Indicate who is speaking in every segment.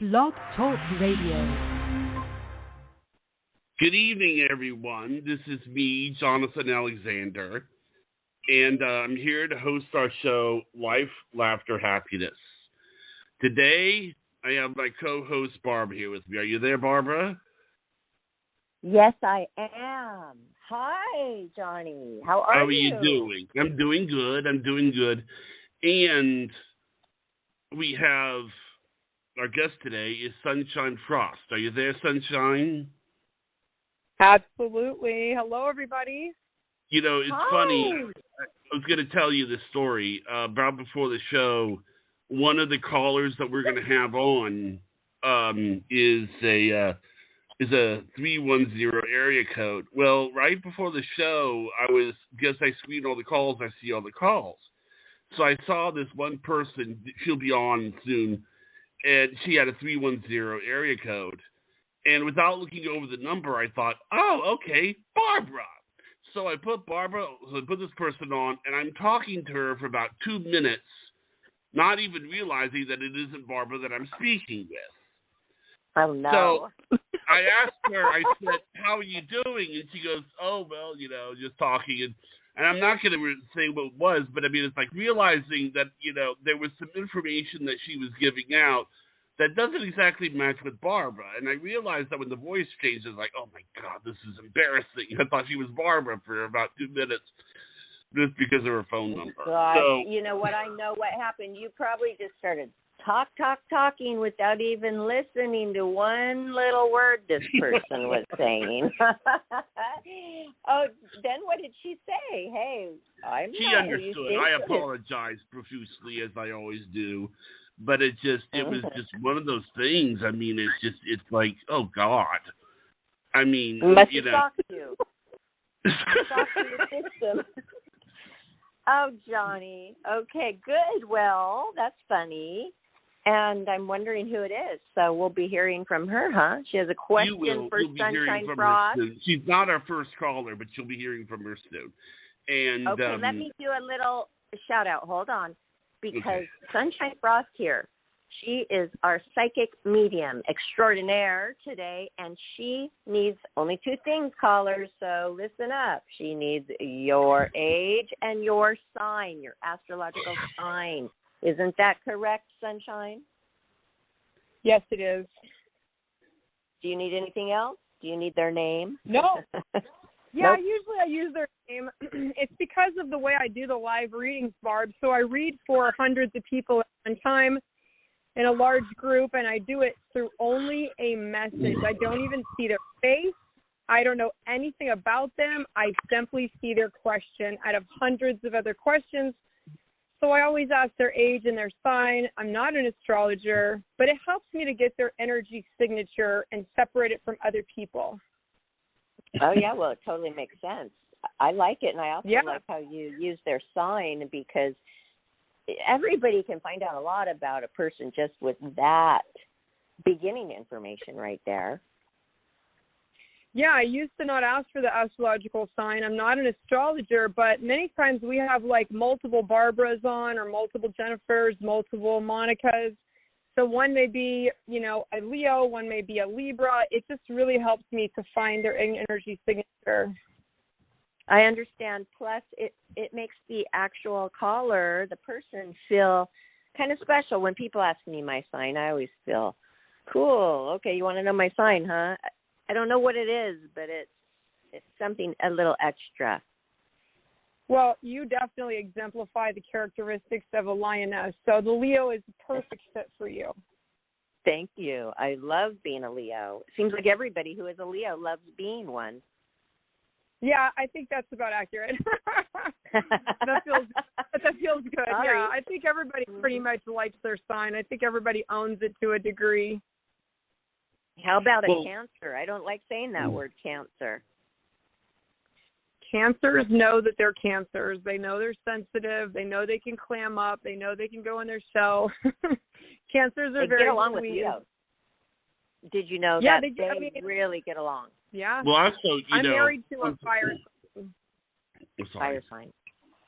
Speaker 1: Blog Talk Radio.
Speaker 2: Good evening, everyone. This is me, Jonathan Alexander, and I'm here to host our show, Life, Laughter, Happiness. Today, I have my co-host, Barbara, here with me. Are you there, Barbara?
Speaker 3: Yes, I am. Hi, Johnny. How are you?
Speaker 2: How are you doing? I'm doing good. And we have our guest today is Sunshine Frost. Are you there, Sunshine?
Speaker 4: Absolutely. Hello, everybody.
Speaker 2: You know, it's
Speaker 3: Hi.
Speaker 2: funny. I was going to tell you this story. About before the show, one of the callers that we're going to have on is a 310 area code. Well, right before the show, I screen all the calls. I see all the calls. So I saw this one person. She'll be on soon. And she had a 310 area code. And without looking over the number, I thought, oh, okay, Barbara. So I put this person on, and I'm talking to her for about 2 minutes, not even realizing that it isn't Barbara that I'm speaking with.
Speaker 3: Oh, no.
Speaker 2: So I asked her, I said, how are you doing? And she goes, oh, well, just talking. And I'm not going to say what it was, but I mean, it's like realizing that, there was some information that she was giving out that doesn't exactly match with Barbara. And I realized that when the voice changed, I was like, oh my God, this is embarrassing. I thought she was Barbara for about 2 minutes just because of her phone number.
Speaker 3: God,
Speaker 2: so,
Speaker 3: you know what? I know what happened. You probably just started talking without even listening to one little word this person was saying. Oh, then what did she say? Hey,
Speaker 2: she understood. I apologized profusely, as I always do. But it was just one of those things. I mean, it's like, oh God. I mean,
Speaker 3: must shock you. Shock your system. Oh, Johnny. Okay, good. Well, that's funny. And I'm wondering who it is. So we'll be hearing from her, huh? She has a question for Sunshine Frost.
Speaker 2: She's not our first caller, but she'll be hearing from her soon. And
Speaker 3: okay, let me do a little shout out. Hold on. Because Sunshine Frost here, she is our psychic medium extraordinaire today, and she needs only 2 things, callers, so listen up. She needs your age and your sign, your astrological sign. Isn't that correct, Sunshine?
Speaker 4: Yes, it is.
Speaker 3: Do you need anything else? Do you need their name?
Speaker 4: No. Yeah,
Speaker 3: Nope.
Speaker 4: Usually I use their name. It's because of the way I do the live readings, Barb. So I read for hundreds of people at one time in a large group, and I do it through only a message. I don't even see their face. I don't know anything about them. I simply see their question out of hundreds of other questions. So I always ask their age and their sign. I'm not an astrologer, but it helps me to get their energy signature and separate it from other people.
Speaker 3: Oh, yeah, well, it totally makes sense. I like it, and I also like how you use their sign because everybody can find out a lot about a person just with that beginning information right there.
Speaker 4: Yeah, I used to not ask for the astrological sign. I'm not an astrologer, but many times we have like multiple Barbaras on or multiple Jennifers, multiple Monicas. So one may be, a Leo, one may be a Libra. It just really helps me to find their energy signature.
Speaker 3: I understand. Plus, it makes the actual caller, the person, feel kind of special. When people ask me my sign, I always feel, cool. Okay, you want to know my sign, huh? I don't know what it is, but it's something a little extra.
Speaker 4: Well, you definitely exemplify the characteristics of a lioness. So the Leo is a perfect fit for you.
Speaker 3: Thank you. I love being a Leo. It seems like everybody who is a Leo loves being one.
Speaker 4: Yeah, I think that's about accurate. that feels good.
Speaker 3: Sorry.
Speaker 4: Yeah, I think everybody pretty much likes their sign. I think everybody owns it to a degree.
Speaker 3: How about a Cancer? I don't like saying that word, Cancer.
Speaker 4: Cancers know that they're cancers. They know they're sensitive. They know they can clam up. They know they can go in their shell. Cancers are very
Speaker 3: get along
Speaker 4: sweet.
Speaker 3: with Leos. Did you know
Speaker 4: that
Speaker 3: they really get along?
Speaker 4: Yeah.
Speaker 2: Well, also,
Speaker 4: I'm married to a fire sign.
Speaker 3: Fire sign.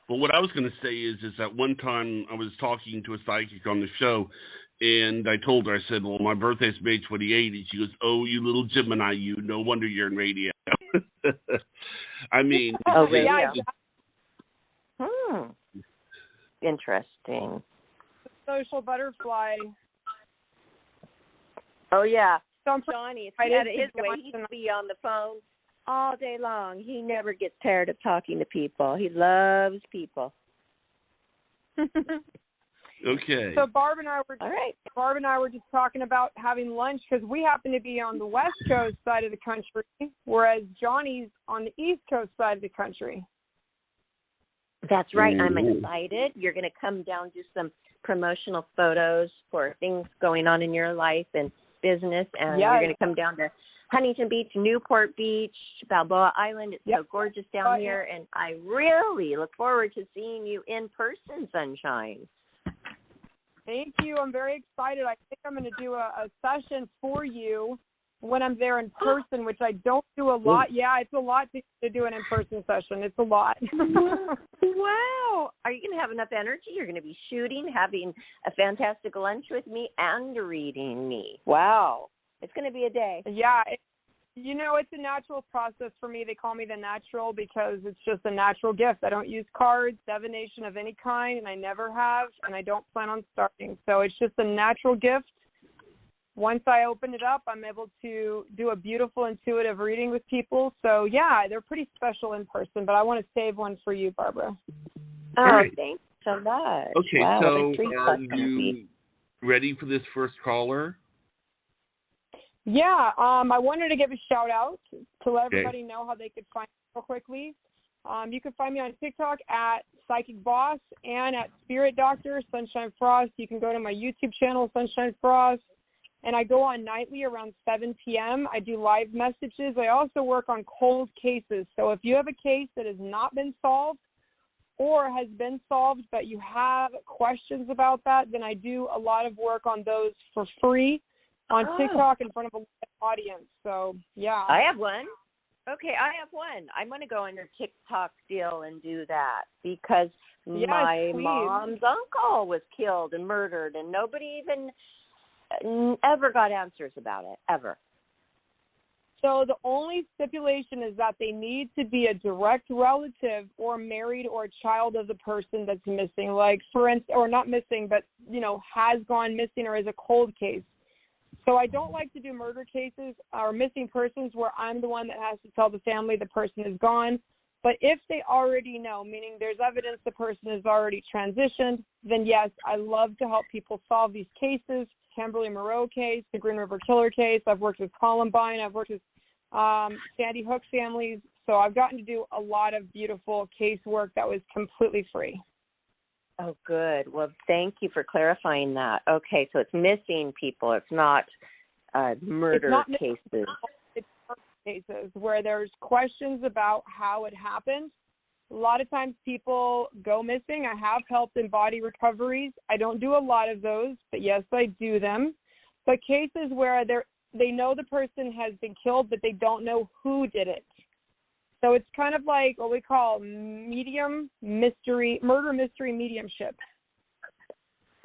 Speaker 2: Well, what I was going to say is that one time I was talking to a psychic on the show, And I told her, I said, well, my birthday's May 28th. And she goes, oh, you little Gemini, you. No wonder you're in radio. I mean.
Speaker 3: Oh, radio. Interesting.
Speaker 4: Social butterfly.
Speaker 3: Oh, yeah.
Speaker 4: So
Speaker 3: Johnny, if he had it his way, he'd be on the phone all day long. He never gets tired of talking to people. He loves people.
Speaker 2: Okay.
Speaker 4: So Barb and I were just talking about having lunch because we happen to be on the West Coast side of the country, whereas Johnny's on the East Coast side of the country.
Speaker 3: That's right. I'm excited. You're going to come down, do some promotional photos for things going on in your life and business, and you're going to come down to Huntington Beach, Newport Beach, Balboa Island. It's so gorgeous down here, and I really look forward to seeing you in person, Sunshine.
Speaker 4: Thank you. I'm very excited. I think I'm going to do a session for you when I'm there in person, which I don't do a lot. Yeah, it's a lot to do an in-person session. It's a lot.
Speaker 3: Wow. Are you going to have enough energy? You're going to be shooting, having a fantastic lunch with me, and reading me. Wow. It's going to be a day.
Speaker 4: Yeah. It's a natural process for me. They call me the natural because it's just a natural gift. I don't use cards, divination of any kind, and I never have, and I don't plan on starting. So it's just a natural gift. Once I open it up, I'm able to do a beautiful intuitive reading with people. So, yeah, they're pretty special in person, but I want to save one for you, Barbara.
Speaker 3: Oh, thanks so much.
Speaker 2: Okay,
Speaker 3: wow,
Speaker 2: so are you ready for this first caller?
Speaker 4: Yeah, I wanted to give a shout out to let everybody know how they could find me real quickly. You can find me on TikTok at Psychic Boss and at Spirit Doctor Sunshine Frost. You can go to my YouTube channel, Sunshine Frost, and I go on nightly around 7 p.m. I do live messages. I also work on cold cases. So if you have a case that has not been solved or has been solved but you have questions about that, then I do a lot of work on those for free on TikTok in front of a live audience. So, yeah.
Speaker 3: I have one. Okay, I have one. I'm going to go on your TikTok deal and do that because my mom's uncle was killed and murdered, and nobody even ever got answers about it, ever.
Speaker 4: So the only stipulation is that they need to be a direct relative or married or a child of the person that's missing, like, for instance, or not missing, but, has gone missing or is a cold case. So I don't like to do murder cases or missing persons where I'm the one that has to tell the family the person is gone. But if they already know, meaning there's evidence the person is already transitioned, then yes, I love to help people solve these cases. Kimberly Moreau case, the Green River Killer case. I've worked with Columbine. I've worked with Sandy Hook families. So I've gotten to do a lot of beautiful case work that was completely free.
Speaker 3: Oh, good. Well, thank you for clarifying that. Okay, so it's missing people. It's not murder cases.
Speaker 4: It's murder cases where there's questions about how it happened. A lot of times people go missing. I have helped in body recoveries. I don't do a lot of those, but yes, I do them. But cases where they know the person has been killed, but they don't know who did it. So it's kind of like what we call murder mystery mediumship.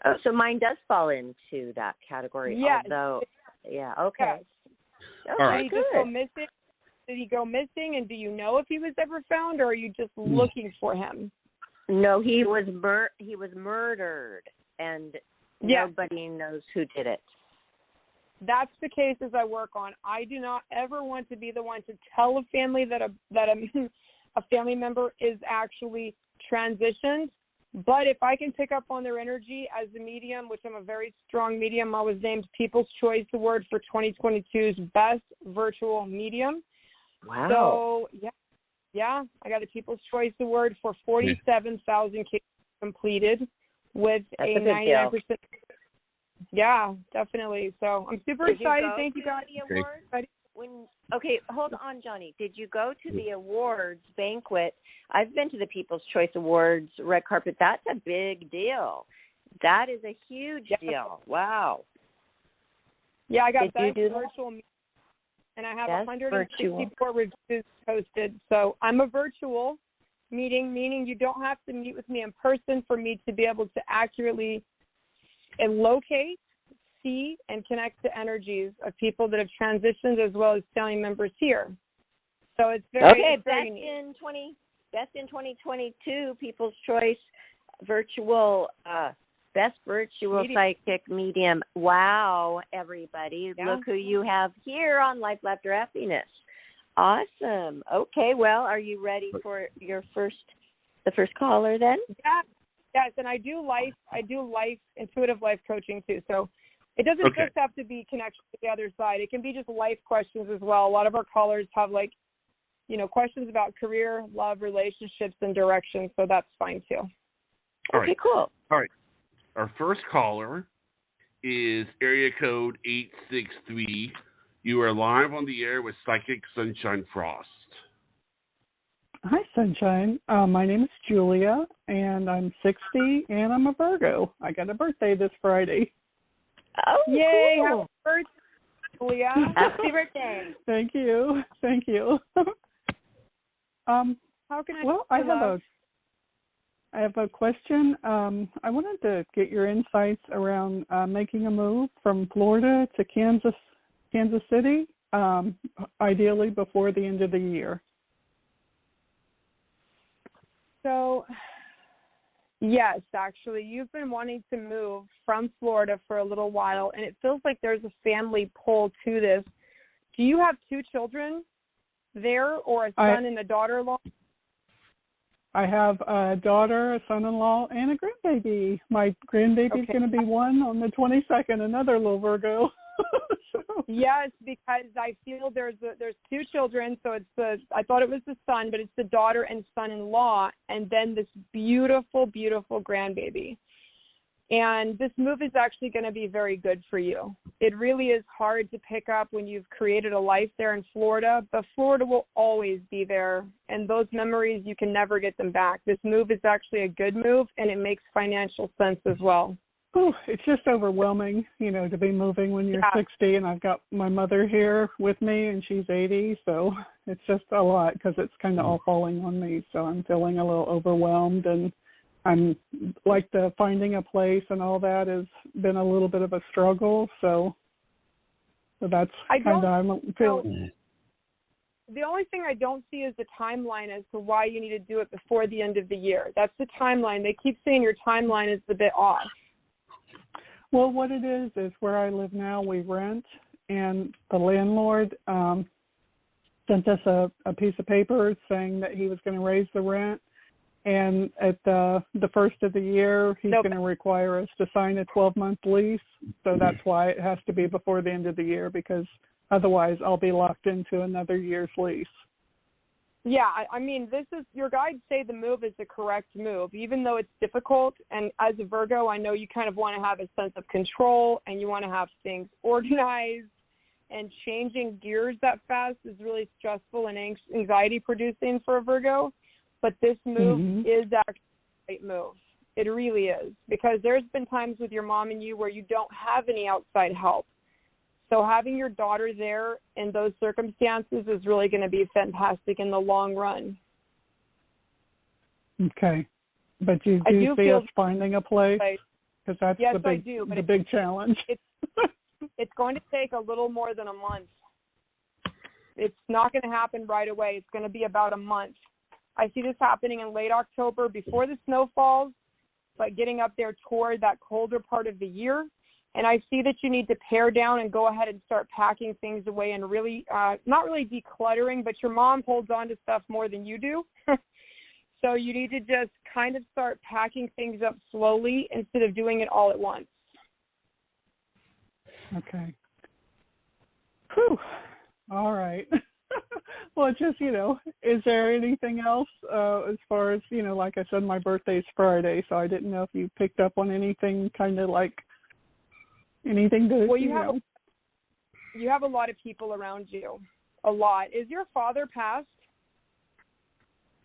Speaker 3: Oh, so mine does fall into that category.
Speaker 4: Yes.
Speaker 3: Although, yeah, okay.
Speaker 4: Yes.
Speaker 3: Okay,
Speaker 4: did he just go missing? Did he go missing? And do you know if he was ever found, or are you just looking for him?
Speaker 3: No, he was murdered, and nobody knows who did it.
Speaker 4: That's the cases I work on. I do not ever want to be the one to tell a family that a family member is actually transitioned. But if I can pick up on their energy as a medium, which I'm a very strong medium, I was named People's Choice Award for 2022's Best Virtual Medium.
Speaker 3: Wow.
Speaker 4: So, yeah, I got a People's Choice Award for 47,000 cases completed with
Speaker 3: That's
Speaker 4: a 99%. Yeah, definitely. So I'm super excited. Thank you, guys.
Speaker 3: Okay, hold on, Johnny. Did you go to the awards banquet? I've been to the People's Choice Awards red carpet. That's a big deal. That is a huge deal. Wow.
Speaker 4: Yeah, I got best virtual meeting, and I have 164 reviews posted. So I'm a virtual meeting, meaning you don't have to meet with me in person for me to be able to accurately and locate see and connect to energies of people that have transitioned as well as family members here. So it's very
Speaker 3: Best in 2022 People's Choice virtual best virtual psychic medium. Wow, everybody. Yeah. Look who you have here on Life, Laughter, Happiness. Awesome. Okay, well, are you ready for the first caller then?
Speaker 4: Yeah. Yes, and I do intuitive life coaching too. So it doesn't just have to be connection to the other side. It can be just life questions as well. A lot of our callers have questions about career, love, relationships, and direction. So that's fine too.
Speaker 2: All right.
Speaker 3: Okay, cool.
Speaker 2: All right. Our first caller is area code 863. You are live on the air with Psychic Sunshine Frost.
Speaker 5: Hi, Sunshine. My name is Julia, and I'm 60, and I'm a Virgo. I got a birthday this Friday.
Speaker 3: Oh,
Speaker 4: yay!
Speaker 3: Cool.
Speaker 4: Happy birthday, Julia.
Speaker 3: Happy birthday.
Speaker 5: Thank you.
Speaker 4: How can I?
Speaker 5: Well, I have a question. I wanted to get your insights around making a move from Florida to Kansas City, ideally before the end of the year.
Speaker 4: So, yes, actually, you've been wanting to move from Florida for a little while, and it feels like there's a family pull to this. Do you have 2 children there, or a son and a daughter-in-law?
Speaker 5: I have a daughter, a son-in-law, and a grandbaby. My grandbaby's going to be 1 on the 22nd, another little Virgo. So.
Speaker 4: Yes, because I feel there's 2 children, so I thought it was the son, but it's the daughter and son-in-law, and then this beautiful, beautiful grandbaby. And this move is actually going to be very good for you. It really is hard to pick up when you've created a life there in Florida, but Florida will always be there, and those memories, you can never get them back. This move is actually a good move, and it makes financial sense as well.
Speaker 5: Oh, it's just overwhelming, to be moving when you're 60, and I've got my mother here with me, and she's 80, so it's just a lot because it's kind of all falling on me. So I'm feeling a little overwhelmed, and I'm like the finding a place and all that has been a little bit of a struggle. So that's kind of I'm feeling.
Speaker 4: The only thing I don't see is the timeline as to why you need to do it before the end of the year. That's the timeline. They keep saying your timeline is a bit off.
Speaker 5: Well, what it is where I live now, we rent, and the landlord sent us a piece of paper saying that he was going to raise the rent, and at the first of the year, he's going to require us to sign a 12-month lease, so that's why it has to be before the end of the year, because otherwise I'll be locked into another year's lease.
Speaker 4: Yeah, I mean, your guides say the move is the correct move, even though it's difficult. And as a Virgo, I know you kind of want to have a sense of control and you want to have things organized, and changing gears that fast is really stressful and anxiety producing for a Virgo. But this move is actually a great move. It really is, because there's been times with your mom and you where you don't have any outside help. So having your daughter there in those circumstances is really going to be fantastic in the long run.
Speaker 5: Okay. But you do see us finding a place? Because that's the big challenge.
Speaker 4: It's going to take a little more than a month. It's not going to happen right away. It's going to be about a month. I see this happening in late October before the snow falls, but getting up there toward that colder part of the year. And I see that you need to pare down and go ahead and start packing things away and really, not really decluttering, but your mom holds on to stuff more than you do. So you need to just kind of start packing things up slowly instead of doing it all at once.
Speaker 5: Okay. Whew. All right. Well, just, is there anything else as far as, like I said, my birthday's Friday, so I didn't know if you picked up on anything kind of like anything to,
Speaker 4: well, you have a lot of people around you. A lot. Is your father passed?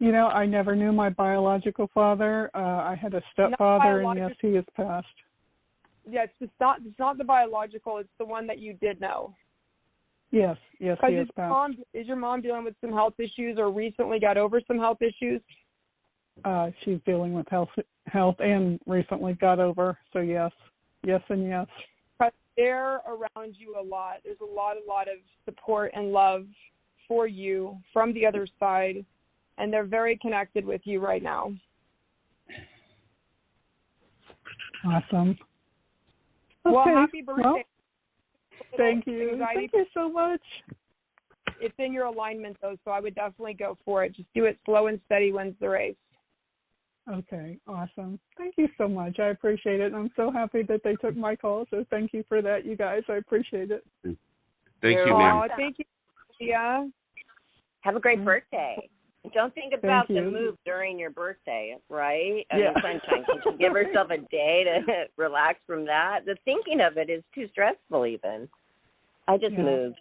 Speaker 5: I never knew my biological father. I had a stepfather, and yes, he is passed.
Speaker 4: Yeah, it's not the biological. It's the one that you did know.
Speaker 5: Yes, he is passed.
Speaker 4: Is your mom dealing with some health issues or recently got over some health issues?
Speaker 5: She's dealing with health and recently got over. So yes and yes.
Speaker 4: they're around you a lot. There's a lot of support and love for you from the other side, and they're very connected with you right now.
Speaker 5: Awesome.
Speaker 4: Well,
Speaker 5: Okay.
Speaker 4: happy birthday.
Speaker 5: Well, thank you. Thank you so much.
Speaker 4: It's in your alignment, though, so I would definitely go for it. Just do it slow and steady wins the race.
Speaker 5: Okay, awesome. Thank you so much. I appreciate it. I'm so happy that they took my call, so thank you for that, you guys. I appreciate it.
Speaker 2: Thank you, ma'am.
Speaker 4: Thank you. Yeah.
Speaker 3: Have a great birthday. Don't think about the
Speaker 5: you.
Speaker 3: move during your birthday, right? I
Speaker 5: Yeah.
Speaker 3: mean, Sunshine, can she give herself a day to relax from that? The thinking of it is too stressful even. I just moved.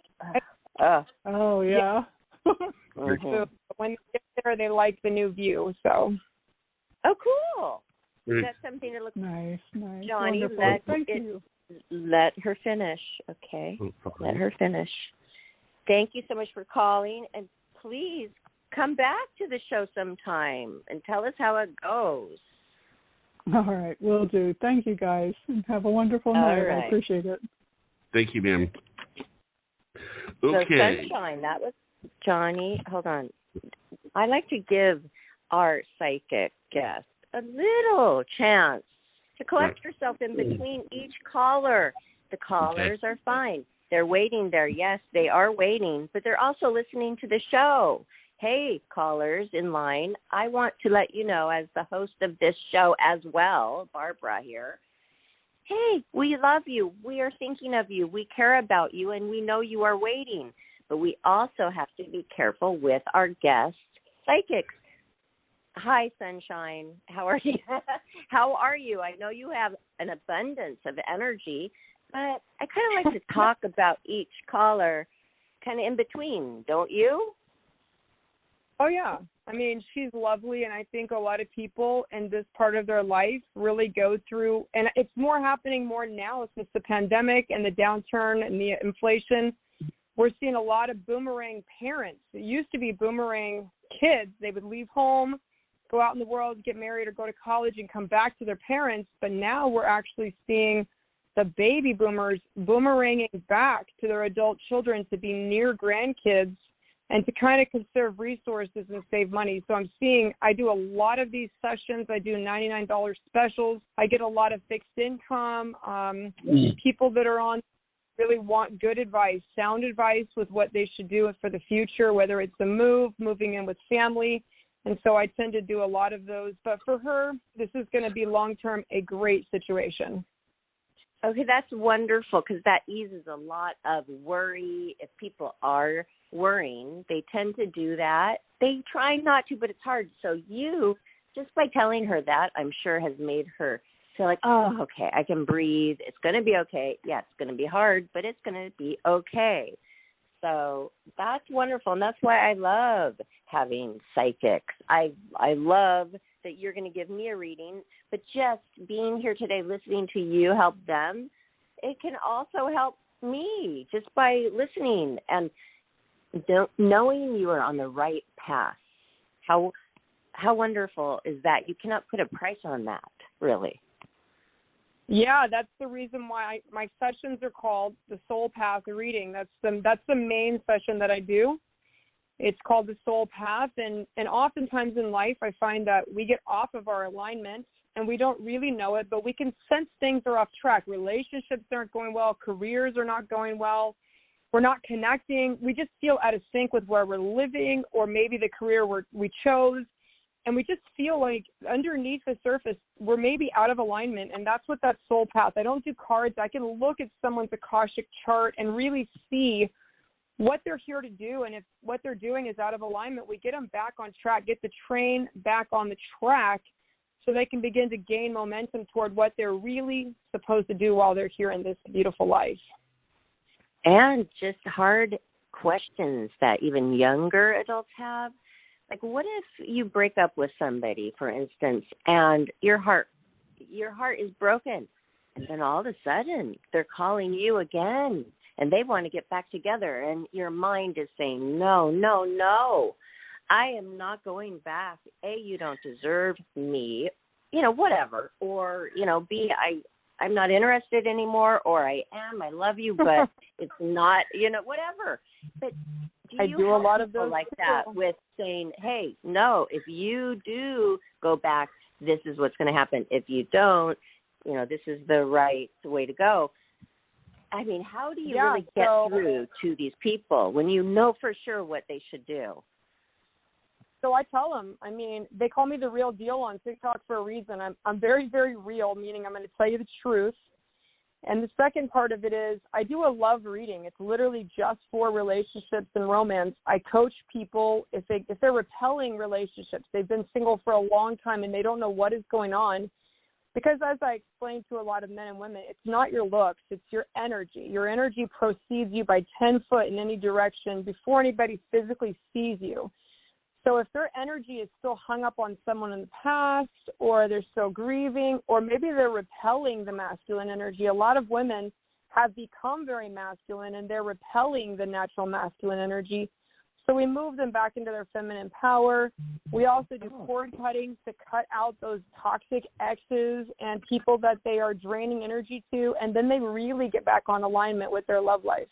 Speaker 5: Oh, yeah.
Speaker 4: So when they get there, they like the new view, so.
Speaker 3: Oh, cool. That's something to look
Speaker 5: Nice.
Speaker 3: Johnny,
Speaker 5: Wonderful. Thank you.
Speaker 3: let her finish, okay? Let her finish. Thank you so much for calling, and please come back to the show sometime and tell us how it goes.
Speaker 5: All right, will do. Thank you, guys. And have a wonderful night.
Speaker 3: right.
Speaker 5: I appreciate it.
Speaker 2: Thank you, ma'am.
Speaker 3: So
Speaker 2: Okay.
Speaker 3: Sunshine, that was Johnny. Hold on. I like to give our psychic guest a little chance to collect yourself in between each caller. The callers are fine. They're waiting there. Yes, they are waiting, but they're also listening to the show. Hey, callers in line, I want to let you know, as the host of this show as well, Barbara here, hey, we love you. We are thinking of you. We care about you, and we know you are waiting. But we also have to be careful with our guest psychics. Hi, Sunshine. How are you? How are you? I know you have an abundance of energy, but I kind of like to talk about each caller kind of in between, don't you?
Speaker 4: Oh, yeah. I mean, she's lovely, and I think a lot of people in this part of their life really go through, and it's more happening more now since the pandemic and the downturn and the inflation. We're seeing a lot of boomerang parents. It used to be boomerang kids. They would leave home, go out in the world, get married or go to college and come back to their parents. But now we're actually seeing the baby boomers boomeranging back to their adult children to be near grandkids and to kind of conserve resources and save money. So I do a lot of these sessions. I do $99 specials. I get a lot of fixed income. People that are on really want good advice, sound advice with what they should do for the future, whether it's a move, moving in with family. And so I tend to do a lot of those. But for her, this is going to be long-term a great situation.
Speaker 3: Okay, that's wonderful because that eases a lot of worry. If people are worrying, they tend to do that. They try not to, but it's hard. So you, just by telling her that, I'm sure has made her feel like, oh, okay, I can breathe. It's going to be okay. Yeah, it's going to be hard, but it's going to be okay. So that's wonderful, and that's why I love having psychics. I love that you're going to give me a reading, but just being here today, listening to you help them, it can also help me just by listening and knowing you are on the right path. How wonderful is that? You cannot put a price on that, really.
Speaker 4: Yeah, that's the reason why my sessions are called the Soul Path reading. That's the main session that I do. It's called the Soul Path, and oftentimes in life I find that we get off of our alignment and we don't really know it, but we can sense things are off track. Relationships aren't going well. Careers are not going well. We're not connecting. We just feel out of sync with where we're living or maybe the career we chose. And we just feel like underneath the surface, we're maybe out of alignment. And that's what that soul path. I don't do cards. I can look at someone's Akashic chart and really see what they're here to do. And if what they're doing is out of alignment, we get them back on track, get the train back on the track so they can begin to gain momentum toward what they're really supposed to do while they're here in this beautiful life.
Speaker 3: And just hard questions that even younger adults have. Like, what if you break up with somebody, for instance, and your heart is broken, and then all of a sudden they're calling you again, and they want to get back together, and your mind is saying, no, I am not going back. A, you don't deserve me, whatever, or, B, I'm not interested anymore, or I am, I love you, but it's not, whatever. But
Speaker 4: I do a lot of those
Speaker 3: like that with saying, hey, no, if you do go back, this is what's going to happen. If you don't, this is the right way to go. I mean, how do you really get through to these people when you know for sure what they should do?
Speaker 4: So I tell them, I mean, they call me the real deal on TikTok for a reason. I'm very, very real, meaning I'm going to tell you the truth. And the second part of it is I do a love reading. It's literally just for relationships and romance. I coach people if they're repelling relationships. They've been single for a long time and they don't know what is going on. Because as I explained to a lot of men and women, it's not your looks, it's your energy. Your energy precedes you by 10 foot in any direction before anybody physically sees you. So if their energy is still hung up on someone in the past, or they're still grieving, or maybe they're repelling the masculine energy, a lot of women have become very masculine and they're repelling the natural masculine energy. So we move them back into their feminine power. We also do cord cuttings to cut out those toxic exes and people that they are draining energy to, and then they really get back on alignment with their love life.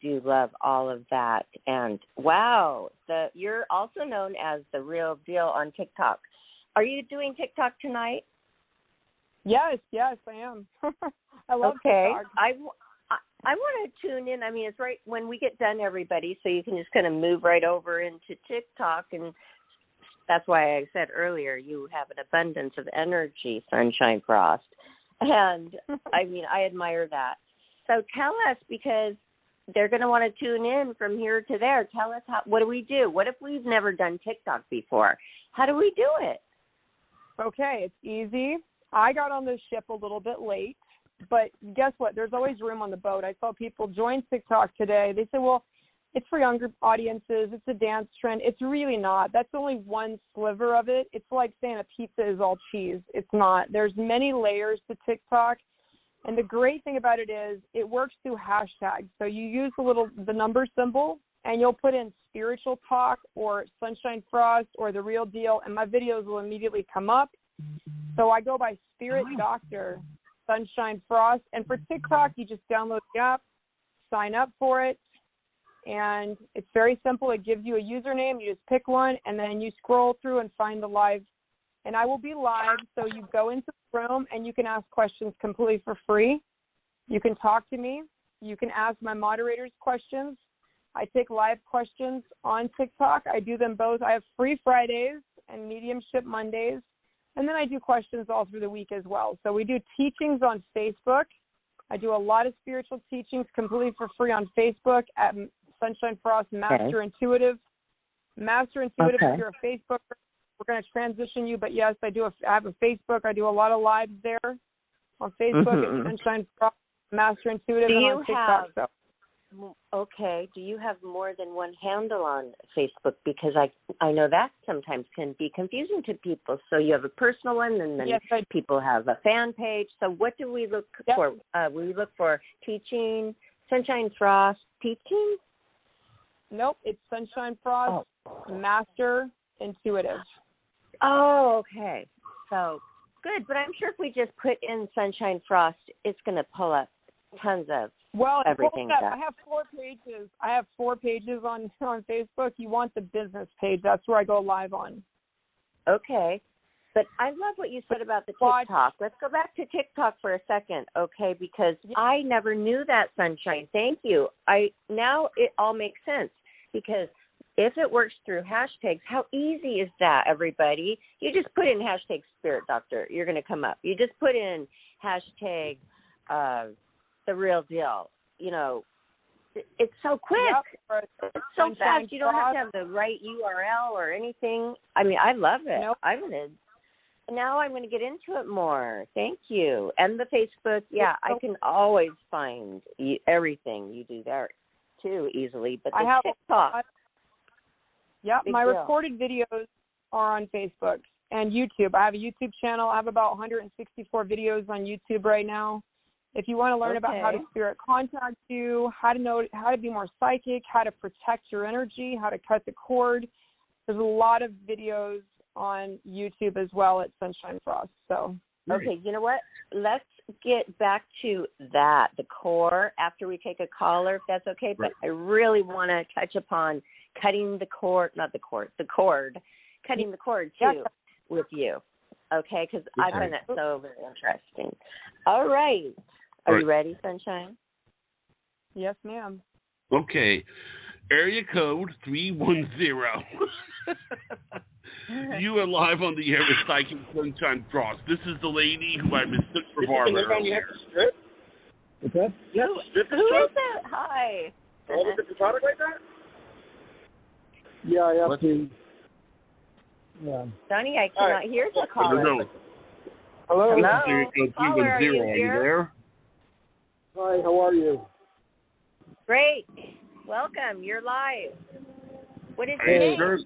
Speaker 3: Do love all of that. And wow, you're also known as the real deal on TikTok. Are you doing TikTok tonight?
Speaker 4: Yes, I am. I love TikTok.
Speaker 3: I want to tune in. I mean, it's right when we get done, everybody, so you can just kind of move right over into TikTok. And that's why I said earlier, you have an abundance of energy, Sunshine Frost. And, I mean, I admire that. So tell us, because they're going to want to tune in from here to there. Tell us, what do we do? What if we've never done TikTok before? How do we do it?
Speaker 4: Okay, it's easy. I got on this ship a little bit late. But guess what? There's always room on the boat. I saw people join TikTok today. They say, well, it's for younger audiences. It's a dance trend. It's really not. That's only one sliver of it. It's like saying a pizza is all cheese. It's not. There's many layers to TikTok. And the great thing about it is it works through hashtags. So you use the number symbol, and you'll put in spiritual talk or Sunshine Frost or the real deal, and my videos will immediately come up. So I go by Spirit Doctor Sunshine Frost. And for TikTok, you just download the app, sign up for it, and it's very simple. It gives you a username. You just pick one, and then you scroll through and find the live. And I will be live, so you go into the room, and you can ask questions completely for free. You can talk to me. You can ask my moderators questions. I take live questions on TikTok. I do them both. I have free Fridays and mediumship Mondays. And then I do questions all through the week as well. So we do teachings on Facebook. I do a lot of spiritual teachings completely for free on Facebook at Sunshine Frost Master Intuitive. Master Intuitive, if you're a Facebooker, we're going to transition you. But yes, I have a Facebook. I do a lot of lives there on Facebook at Sunshine Frost Master Intuitive and on TikTok.
Speaker 3: Do you have more than one handle on Facebook? Because I know that sometimes can be confusing to people. So you have a personal one, and then people have a fan page. So what do we look for? We look for teaching, Sunshine Frost teaching?
Speaker 4: Nope, it's Sunshine Frost Master Intuitive.
Speaker 3: Oh, okay. So good. But I'm sure if we just put in Sunshine Frost, it's going to pull up tons of everything.
Speaker 4: I have 4 pages. I have 4 pages on Facebook. You want the business page. That's where I go live on.
Speaker 3: Okay. But I love what you said about the TikTok. Let's go back to TikTok for a second, okay, because I never knew that, Sunshine. Thank you. Now it all makes sense, because if it works through hashtags, how easy is that, everybody? You just put in hashtag Spirit Doctor. You're going to come up. You just put in hashtag the real deal. It's so quick. Yep. It's so fast. You don't have to have the right URL or anything. I mean, I love it. Nope. Now I'm going to get into it more. Thank you. And the Facebook, I can always find everything you do there too easily. But the TikTok.
Speaker 4: My recorded videos are on Facebook and YouTube. I have a YouTube channel. I have about 164 videos on YouTube right now. If you want to learn about how to spirit contact you, how to be more psychic, how to protect your energy, how to cut the cord, there's a lot of videos on YouTube as well at Sunshine Frost. So
Speaker 3: Okay, you know what? Let's get back to that, the core, after we take a caller, if that's okay. But I really want to touch upon cutting the cord, cutting the cord, too, with you. Okay, because I find that so very interesting. All right. Are you ready, Sunshine?
Speaker 4: Yes, ma'am.
Speaker 2: Okay. Area code 310. You are live on the air with Psychic Sunshine Frost. This is the lady who I mistook for Barbara earlier.
Speaker 6: What's that?
Speaker 3: Who is it? Hi.
Speaker 6: All the different product like that? Yeah, I have to. Yeah.
Speaker 3: Sonny, I cannot hear the caller.
Speaker 2: No.
Speaker 6: Hello?
Speaker 2: This is Area code 310. Are you there?
Speaker 6: Hi, how are you?
Speaker 3: Great. Welcome. You're live. What is your name?
Speaker 2: Sure?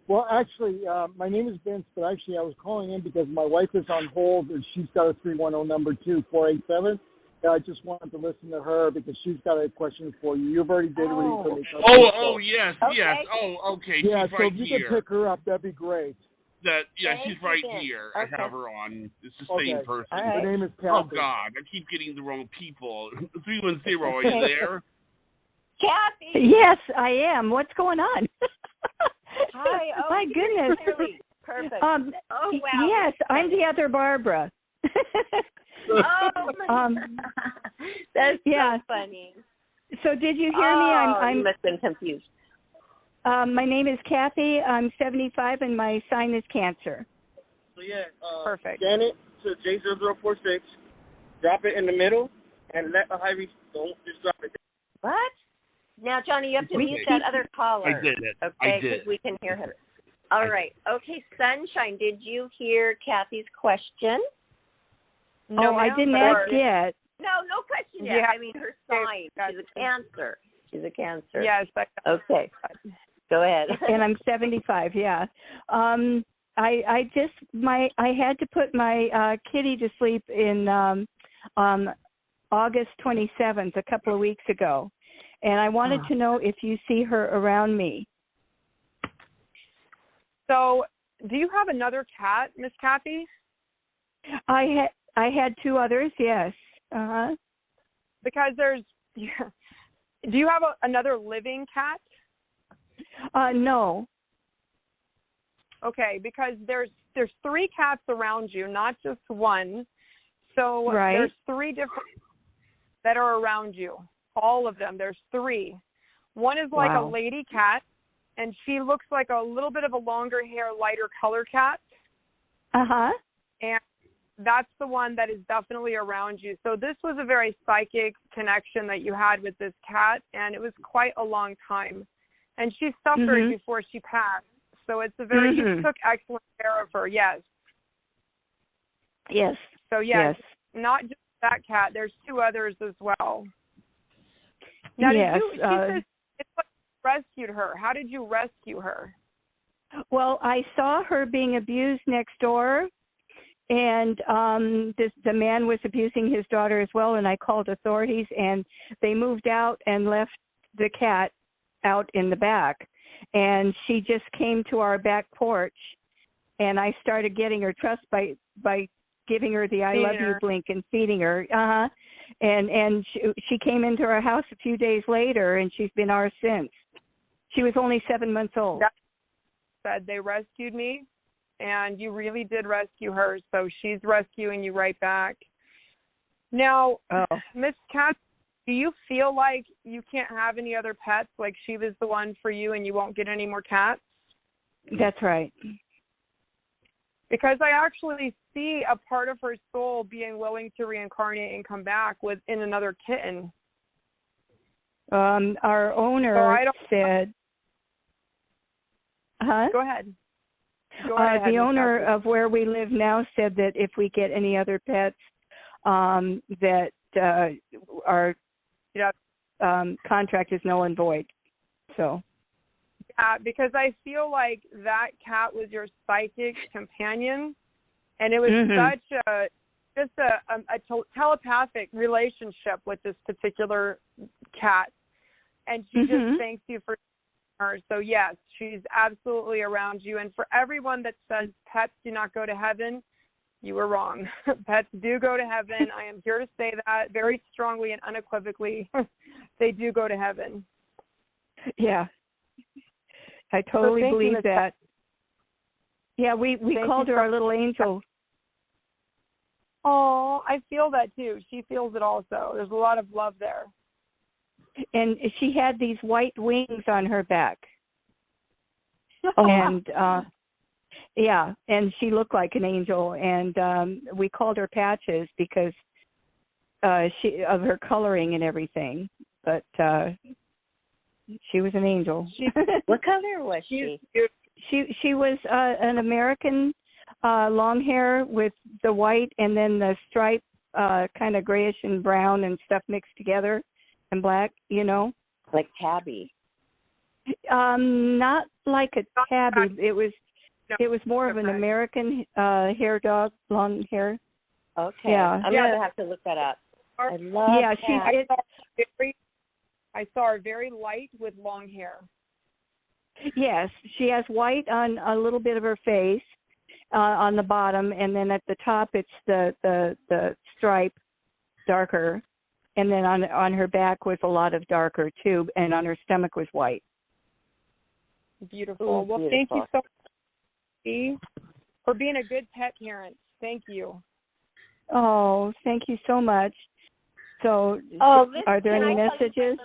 Speaker 6: Well, actually, my name is Vince, but actually I was calling in because my wife is on hold and she's got a 310 number too, 487. And I just wanted to listen to her because she's got a question for you. You've already did reading for me.
Speaker 2: Yes,
Speaker 3: okay.
Speaker 2: yes. Oh, okay.
Speaker 6: Yeah,
Speaker 2: she's
Speaker 6: so
Speaker 2: right
Speaker 6: if you
Speaker 2: here.
Speaker 6: could pick her up, that'd be great.
Speaker 2: She's right here.
Speaker 3: Okay.
Speaker 2: I have her on. It's the same person.
Speaker 3: All right.
Speaker 6: Her name is Kathy.
Speaker 2: Oh, God. I keep getting the wrong people. 310, are you there?
Speaker 3: Kathy.
Speaker 1: Yes, I am. What's going on?
Speaker 3: Hi. Oh,
Speaker 1: my goodness.
Speaker 3: Clearly. Perfect.
Speaker 1: Wow. Yes, I'm the other Barbara.
Speaker 3: That's so funny.
Speaker 1: So did you hear me? I'm
Speaker 3: you must have been confused.
Speaker 1: My name is Kathy. I'm 75, and my sign is Cancer.
Speaker 6: So yeah,
Speaker 4: Perfect.
Speaker 6: Scan it to J0046, drop it in the middle, and let the high reach, don't just drop it.
Speaker 3: What? Now, Johnny, you have to mute that other caller.
Speaker 2: I did it.
Speaker 3: Okay, because we can hear her. All right. Okay, Sunshine, did you hear Kathy's question?
Speaker 4: No,
Speaker 1: I didn't ask yet.
Speaker 3: No question yet.
Speaker 4: Yeah.
Speaker 3: I mean, her sign. She's a Cancer. She's a Cancer.
Speaker 4: Yes.
Speaker 3: Okay. Go ahead.
Speaker 1: And I'm 75. Yeah. I had to put my kitty to sleep in August 27th, a couple of weeks ago, and I wanted to know if you see her around me.
Speaker 4: So, do you have another cat, Miss Kathy?
Speaker 1: I had two others. Yes.
Speaker 4: Because there's. Do you have another living cat?
Speaker 1: No.
Speaker 4: Okay, because there's three cats around you, not just one. So there's three different that are around you. All of them. There's three. One is like a lady cat, and she looks like a little bit of a longer hair, lighter color cat. And that's the one that is definitely around you. So this was a very psychic connection that you had with this cat, and it was quite a long time. And she suffered before she passed. So it's a very, you took excellent care of her, yes.
Speaker 1: Yes.
Speaker 4: So, yes, not just that cat. There's two others as well. Now, she says it's like you rescued her. How did you rescue her?
Speaker 1: Well, I saw her being abused next door, and the man was abusing his daughter as well, and I called authorities, and they moved out and left the cat out in the back. And she just came to our back porch, and I started getting her trust by giving her the I love you blink and feeding her. And she came into our house a few days later, and she's been ours since. She was only 7 months old.
Speaker 4: That said, they rescued me, and you really did rescue her, so she's rescuing you right back. Now, Miss Kat, do you feel like you can't have any other pets, like she was the one for you and you won't get any more cats?
Speaker 1: That's right.
Speaker 4: Because I actually see a part of her soul being willing to reincarnate and come back in another kitten.
Speaker 1: Our owner said...
Speaker 4: Go ahead.
Speaker 1: The owner of where we live now said that if we get any other pets, that our contract is null and void. So.
Speaker 4: Yeah, because I feel like that cat was your psychic companion, and it was such a telepathic relationship with this particular cat, and she just thanks you for her. So yes, she's absolutely around you. And for everyone that says pets do not go to heaven, You were wrong. Pets do go to heaven. I am here to say that very strongly and unequivocally. They do go to heaven.
Speaker 1: Yeah. I totally believe that. Yeah, we called her our little angel.
Speaker 4: Oh, I feel that too. She feels it also. There's a lot of love there. And
Speaker 1: she had these white wings on her back. And yeah, and she looked like an angel, and we called her Patches because she of her coloring and everything. But she was an angel.
Speaker 3: What color was she?
Speaker 1: She was an American, long hair with the white and then the stripe, kind of grayish and brown and stuff mixed together, and black.
Speaker 3: Like tabby.
Speaker 1: Not like a tabby. It was more of an American hair dog, long hair.
Speaker 3: Okay.
Speaker 1: Yeah.
Speaker 3: I'm gonna have to look that up. I love
Speaker 4: I saw her very light with long hair.
Speaker 1: Yes, she has white on a little bit of her face, on the bottom, and then at the top it's the stripe darker, and then on her back was a lot of darker too, and on her stomach was white.
Speaker 4: Beautiful.
Speaker 3: Ooh,
Speaker 4: well,
Speaker 3: beautiful.
Speaker 4: Thank you so much for being a good pet parent. Thank you.
Speaker 1: Oh, thank you so much. So, are there any messages?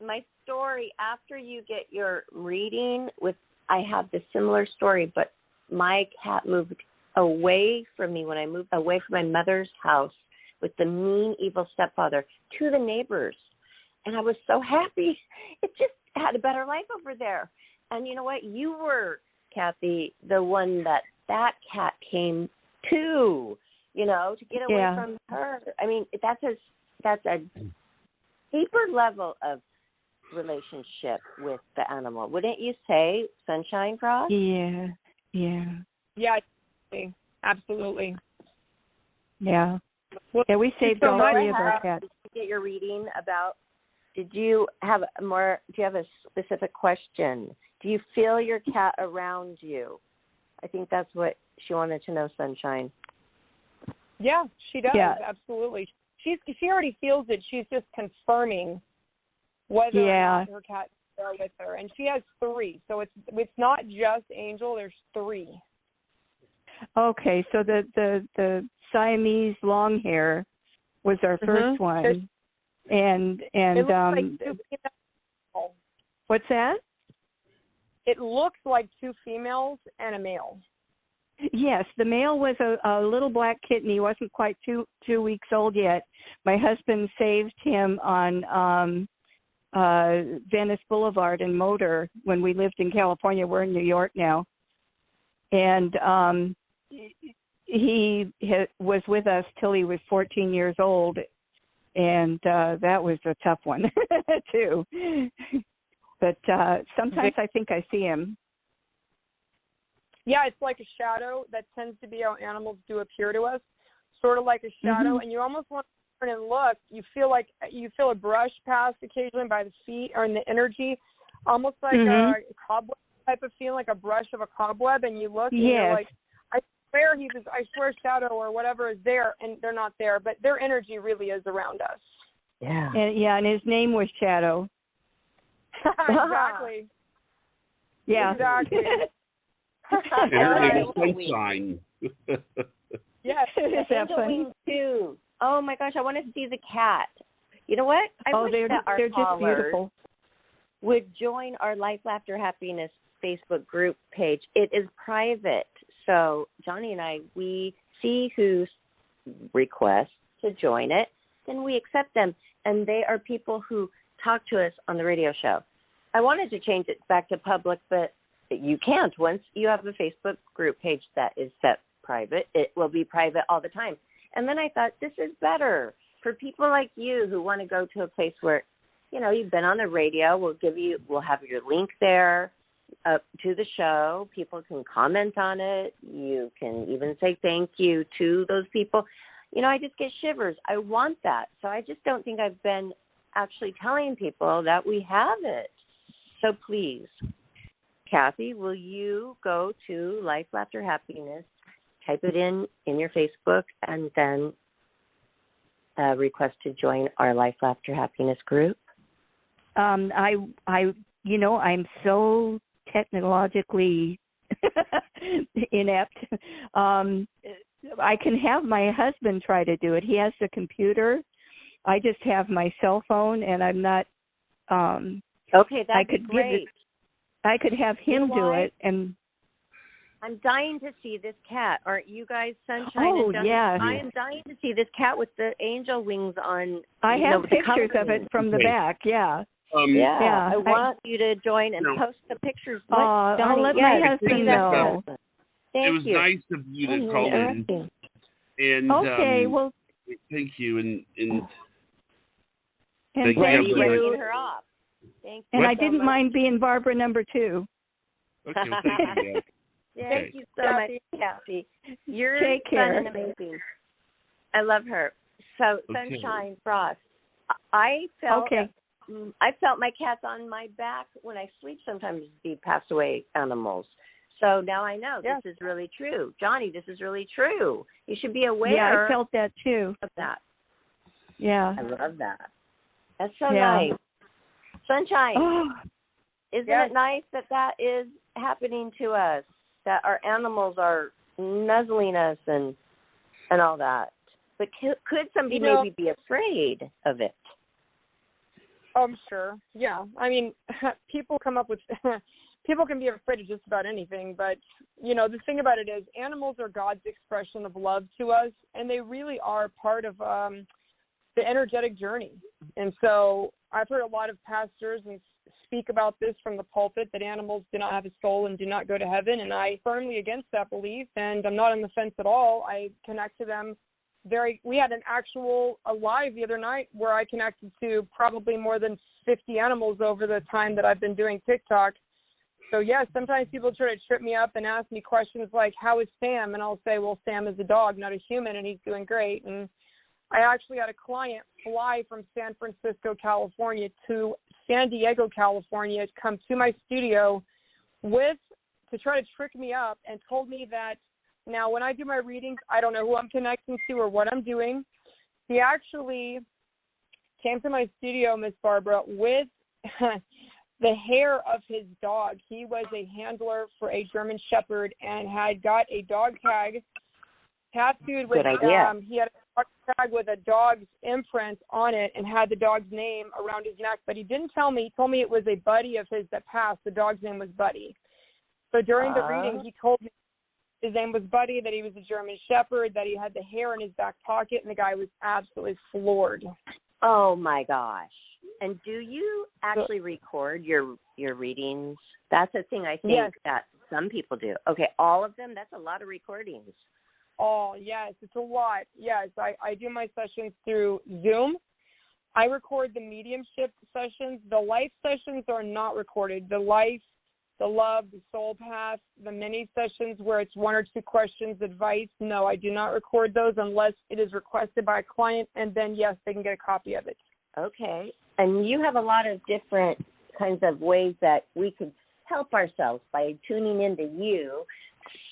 Speaker 3: My story, after you get your reading, I have the similar story, but my cat moved away from me when I moved away from my mother's house with the mean, evil stepfather to the neighbors. And I was so happy. It just had a better life over there. And you know what? You were, Kathy, the one that cat came to, to get away from her. I mean, that's a deeper level of relationship with the animal, wouldn't you say, Sunshine Frost?
Speaker 1: Yeah,
Speaker 4: absolutely.
Speaker 1: Yeah. Yeah, we saved all three of our cats.
Speaker 3: Get your reading about. Do you have a specific question? Do you feel your cat around you? I think that's what she wanted to know, Sunshine.
Speaker 4: Yeah, she does.
Speaker 1: Yeah.
Speaker 4: Absolutely. She already feels it. She's just confirming whether or not her cat is there with her. And she has 3. So it's not just Angel. There's 3.
Speaker 1: Okay, so the Siamese long hair was our first one. And
Speaker 4: it looks like 2 females.
Speaker 1: What's that?
Speaker 4: It looks like 2 females and a male.
Speaker 1: Yes, the male was a little black kitten. He wasn't quite two weeks old yet. My husband saved him on Venice Boulevard in Motor when we lived in California. We're in New York now. And he was with us till he was 14 years old. And that was a tough one, too. But sometimes I think I see him.
Speaker 4: Yeah, it's like a shadow. That tends to be how animals do appear to us, sort of like a shadow. And you almost want to turn and look. You feel a brush pass occasionally by the feet or in the energy, almost like a cobweb type of feeling, like a brush of a cobweb. And you look and you're like, I swear shadow or whatever is there, and they're not there. But their energy really is around us.
Speaker 3: Yeah.
Speaker 1: And his name was Shadow.
Speaker 4: Exactly.
Speaker 1: Yeah.
Speaker 4: Exactly.
Speaker 2: And her name is Sunshine.
Speaker 4: Yes.
Speaker 3: Angel too. Oh my gosh, I want to see the cat. You know what? I wish that our
Speaker 1: just beautiful.
Speaker 3: Would join our Life, Laughter, Happiness Facebook group page. It is private, so Johnny and I, we see who requests to join it, then we accept them, and they are people who talk to us on the radio show. I wanted to change it back to public, but you can't. Once you have a Facebook group page that is set private, it will be private all the time. And then I thought, this is better for people like you who want to go to a place where, you've been on the radio. We'll have your link there to the show. People can comment on it. You can even say thank you to those people. I just get shivers. I want that. So I just don't think I've been actually telling people that we have it. So please, Kathy, will you go to Life, Laughter, Happiness type it in your Facebook, and then request to join our Life, Laughter, Happiness group?
Speaker 1: I'm so technologically inept. I can have my husband try to do it. He has the computer. I just have my cell phone, and I'm not.
Speaker 3: Okay, that'd be great.
Speaker 1: I could have him do it, and
Speaker 3: I'm dying to see this cat. Aren't you guys, Sunshine?
Speaker 1: Oh, yes.
Speaker 3: I am dying to see this cat with the angel wings on.
Speaker 1: I have pictures of it from the back. Yeah.
Speaker 3: I want you to join and post the pictures.
Speaker 1: I'll let my husband know.
Speaker 2: It was nice of you to call in. And,
Speaker 1: okay, well.
Speaker 2: Thank you. And
Speaker 1: thank you.
Speaker 3: Bringing her up. Thank you.
Speaker 1: And I didn't mind being Barbara number 2.
Speaker 2: Okay, thank you.
Speaker 3: Thank you so much, Kathy. You're
Speaker 1: Take care.
Speaker 3: fun and amazing. I love her. So, Sunshine Frost, I felt my cats on my back when I sleep. Sometimes these passed away animals. So now I know this is really true. Johnny, this is really true. You should be aware.
Speaker 1: Yeah, I felt that too.
Speaker 3: Of that.
Speaker 1: Yeah.
Speaker 3: I love that. That's so nice. Sunshine, isn't it nice that is happening to us, that our animals are nuzzling us and all that? But could somebody maybe be afraid of it?
Speaker 4: I'm sure. Yeah. I mean, people come up with people can be afraid of just about anything, but the thing about it is animals are God's expression of love to us, and they really are part of the energetic journey. And so I've heard a lot of pastors speak about this from the pulpit, that animals do not have a soul and do not go to heaven, and I firmly against that belief, and I'm not on the fence at all. I connect to them we had a live the other night where I connected to probably more than 50 animals over the time that I've been doing TikTok. So, yes, sometimes people try to trip me up and ask me questions like, how is Sam? And I'll say, well, Sam is a dog, not a human, and he's doing great. And I actually had a client fly from San Francisco, California to San Diego, California to come to my studio to try to trick me up, and told me that now when I do my readings, I don't know who I'm connecting to or what I'm doing. He actually came to my studio, Miss Barbara, with the hair of his dog. He was a handler for a German Shepherd and had got a dog tag tattooed with he had a dog tag with a dog's imprint on it and had the dog's name around his neck, but he didn't tell me. He told me it was a buddy of his that passed. The dog's name was Buddy. So during the reading, he told me his name was Buddy, that he was a German Shepherd, that he had the hair in his back pocket, and the guy was absolutely floored.
Speaker 3: Oh, my gosh. And do you actually record your readings? That's a thing I think that some people do. Okay, all of them? That's a lot of recordings.
Speaker 4: Oh, yes, it's a lot. Yes, I do my sessions through Zoom. I record the mediumship sessions. The life sessions are not recorded. The life, the love, the soul path, the mini sessions where it's 1 or 2 questions, advice, no, I do not record those unless it is requested by a client, and then, yes, they can get a copy of it.
Speaker 3: Okay. And you have a lot of different kinds of ways that we can help ourselves by tuning into you.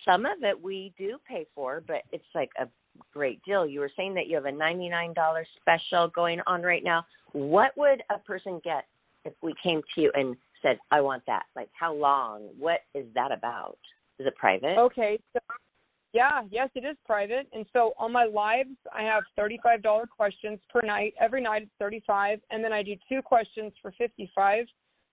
Speaker 3: Some of it we do pay for, but it's like a great deal. You were saying that you have a $99 special going on right now. What would a person get if we came to you and said, I want that? Like, how long? What is that about? Is it private?
Speaker 4: Okay. So, yes, it is private. And so on my lives, I have $35 questions per night. Every night it's $35, and then I do 2 questions for $55.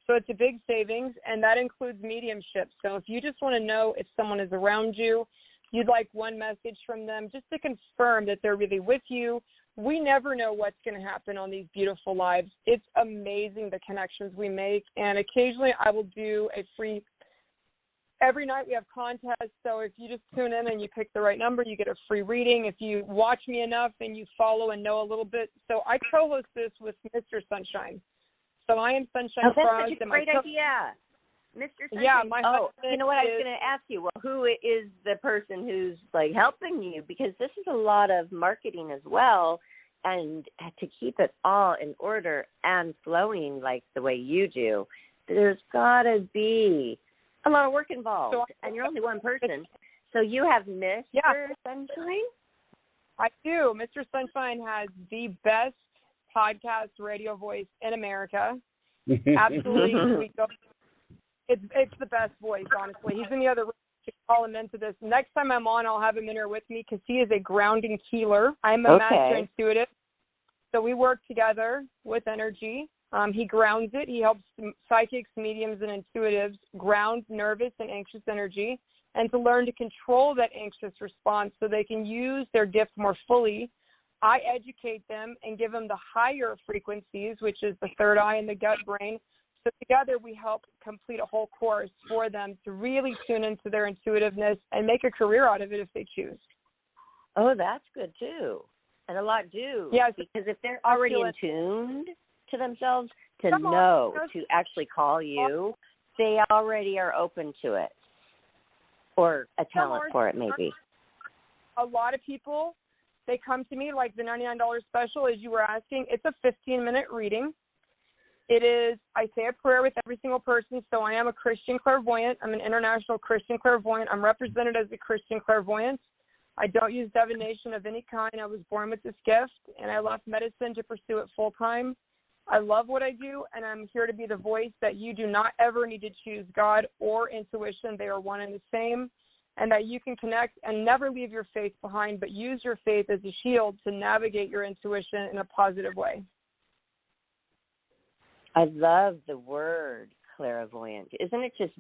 Speaker 4: So it's a big savings, and that includes mediumship. So if you just want to know if someone is around you, you'd like one message from them just to confirm that they're really with you. We never know what's going to happen on these beautiful lives. It's amazing the connections we make, and occasionally I will do a free – every night we have contests, so if you just tune in and you pick the right number, you get a free reading. If you watch me enough and you follow and know a little bit. So I co-host this with Mr. Sunshine. So I am Sunshine Frost.
Speaker 3: That's such a great idea. Mr. Sunshine.
Speaker 4: Yeah, my husband
Speaker 3: you know what? I was going to ask you, well, who is the person who's, like, helping you? Because this is a lot of marketing as well, and to keep it all in order and flowing like the way you do, there's got to be a lot of work involved, and you're only one person. So you have Mr.
Speaker 4: Yeah.
Speaker 3: Sunshine?
Speaker 4: I do. Mr. Sunshine has the best podcast radio voice in America. Absolutely. It's the best voice, honestly. He's in the other room. You can call him into this. Next time I'm on, I'll have him in here with me because he is a grounding healer. I'm a master intuitive. So we work together with energy. He grounds it. He helps psychics, mediums, and intuitives ground nervous and anxious energy and to learn to control that anxious response so they can use their gift more fully. I educate them and give them the higher frequencies, which is the third eye and the gut brain. So together we help complete a whole course for them to really tune into their intuitiveness and make a career out of it if they choose.
Speaker 3: Oh, that's good too. And a lot do.
Speaker 4: Yes.
Speaker 3: Because if they're already attuned to themselves to know to actually call you, they already are open to it. Or a talent for it, maybe.
Speaker 4: A lot of people, they come to me like the $99 special, as you were asking. It's a 15-minute reading. It is, I say a prayer with every single person. So I am a Christian clairvoyant. I'm an international Christian clairvoyant. I'm represented as a Christian clairvoyant. I don't use divination of any kind. I was born with this gift, and I left medicine to pursue it full time. I love what I do, and I'm here to be the voice that you do not ever need to choose God or intuition. They are one and the same, and that you can connect and never leave your faith behind, but use your faith as a shield to navigate your intuition in a positive way.
Speaker 3: I love the word clairvoyant. Isn't it just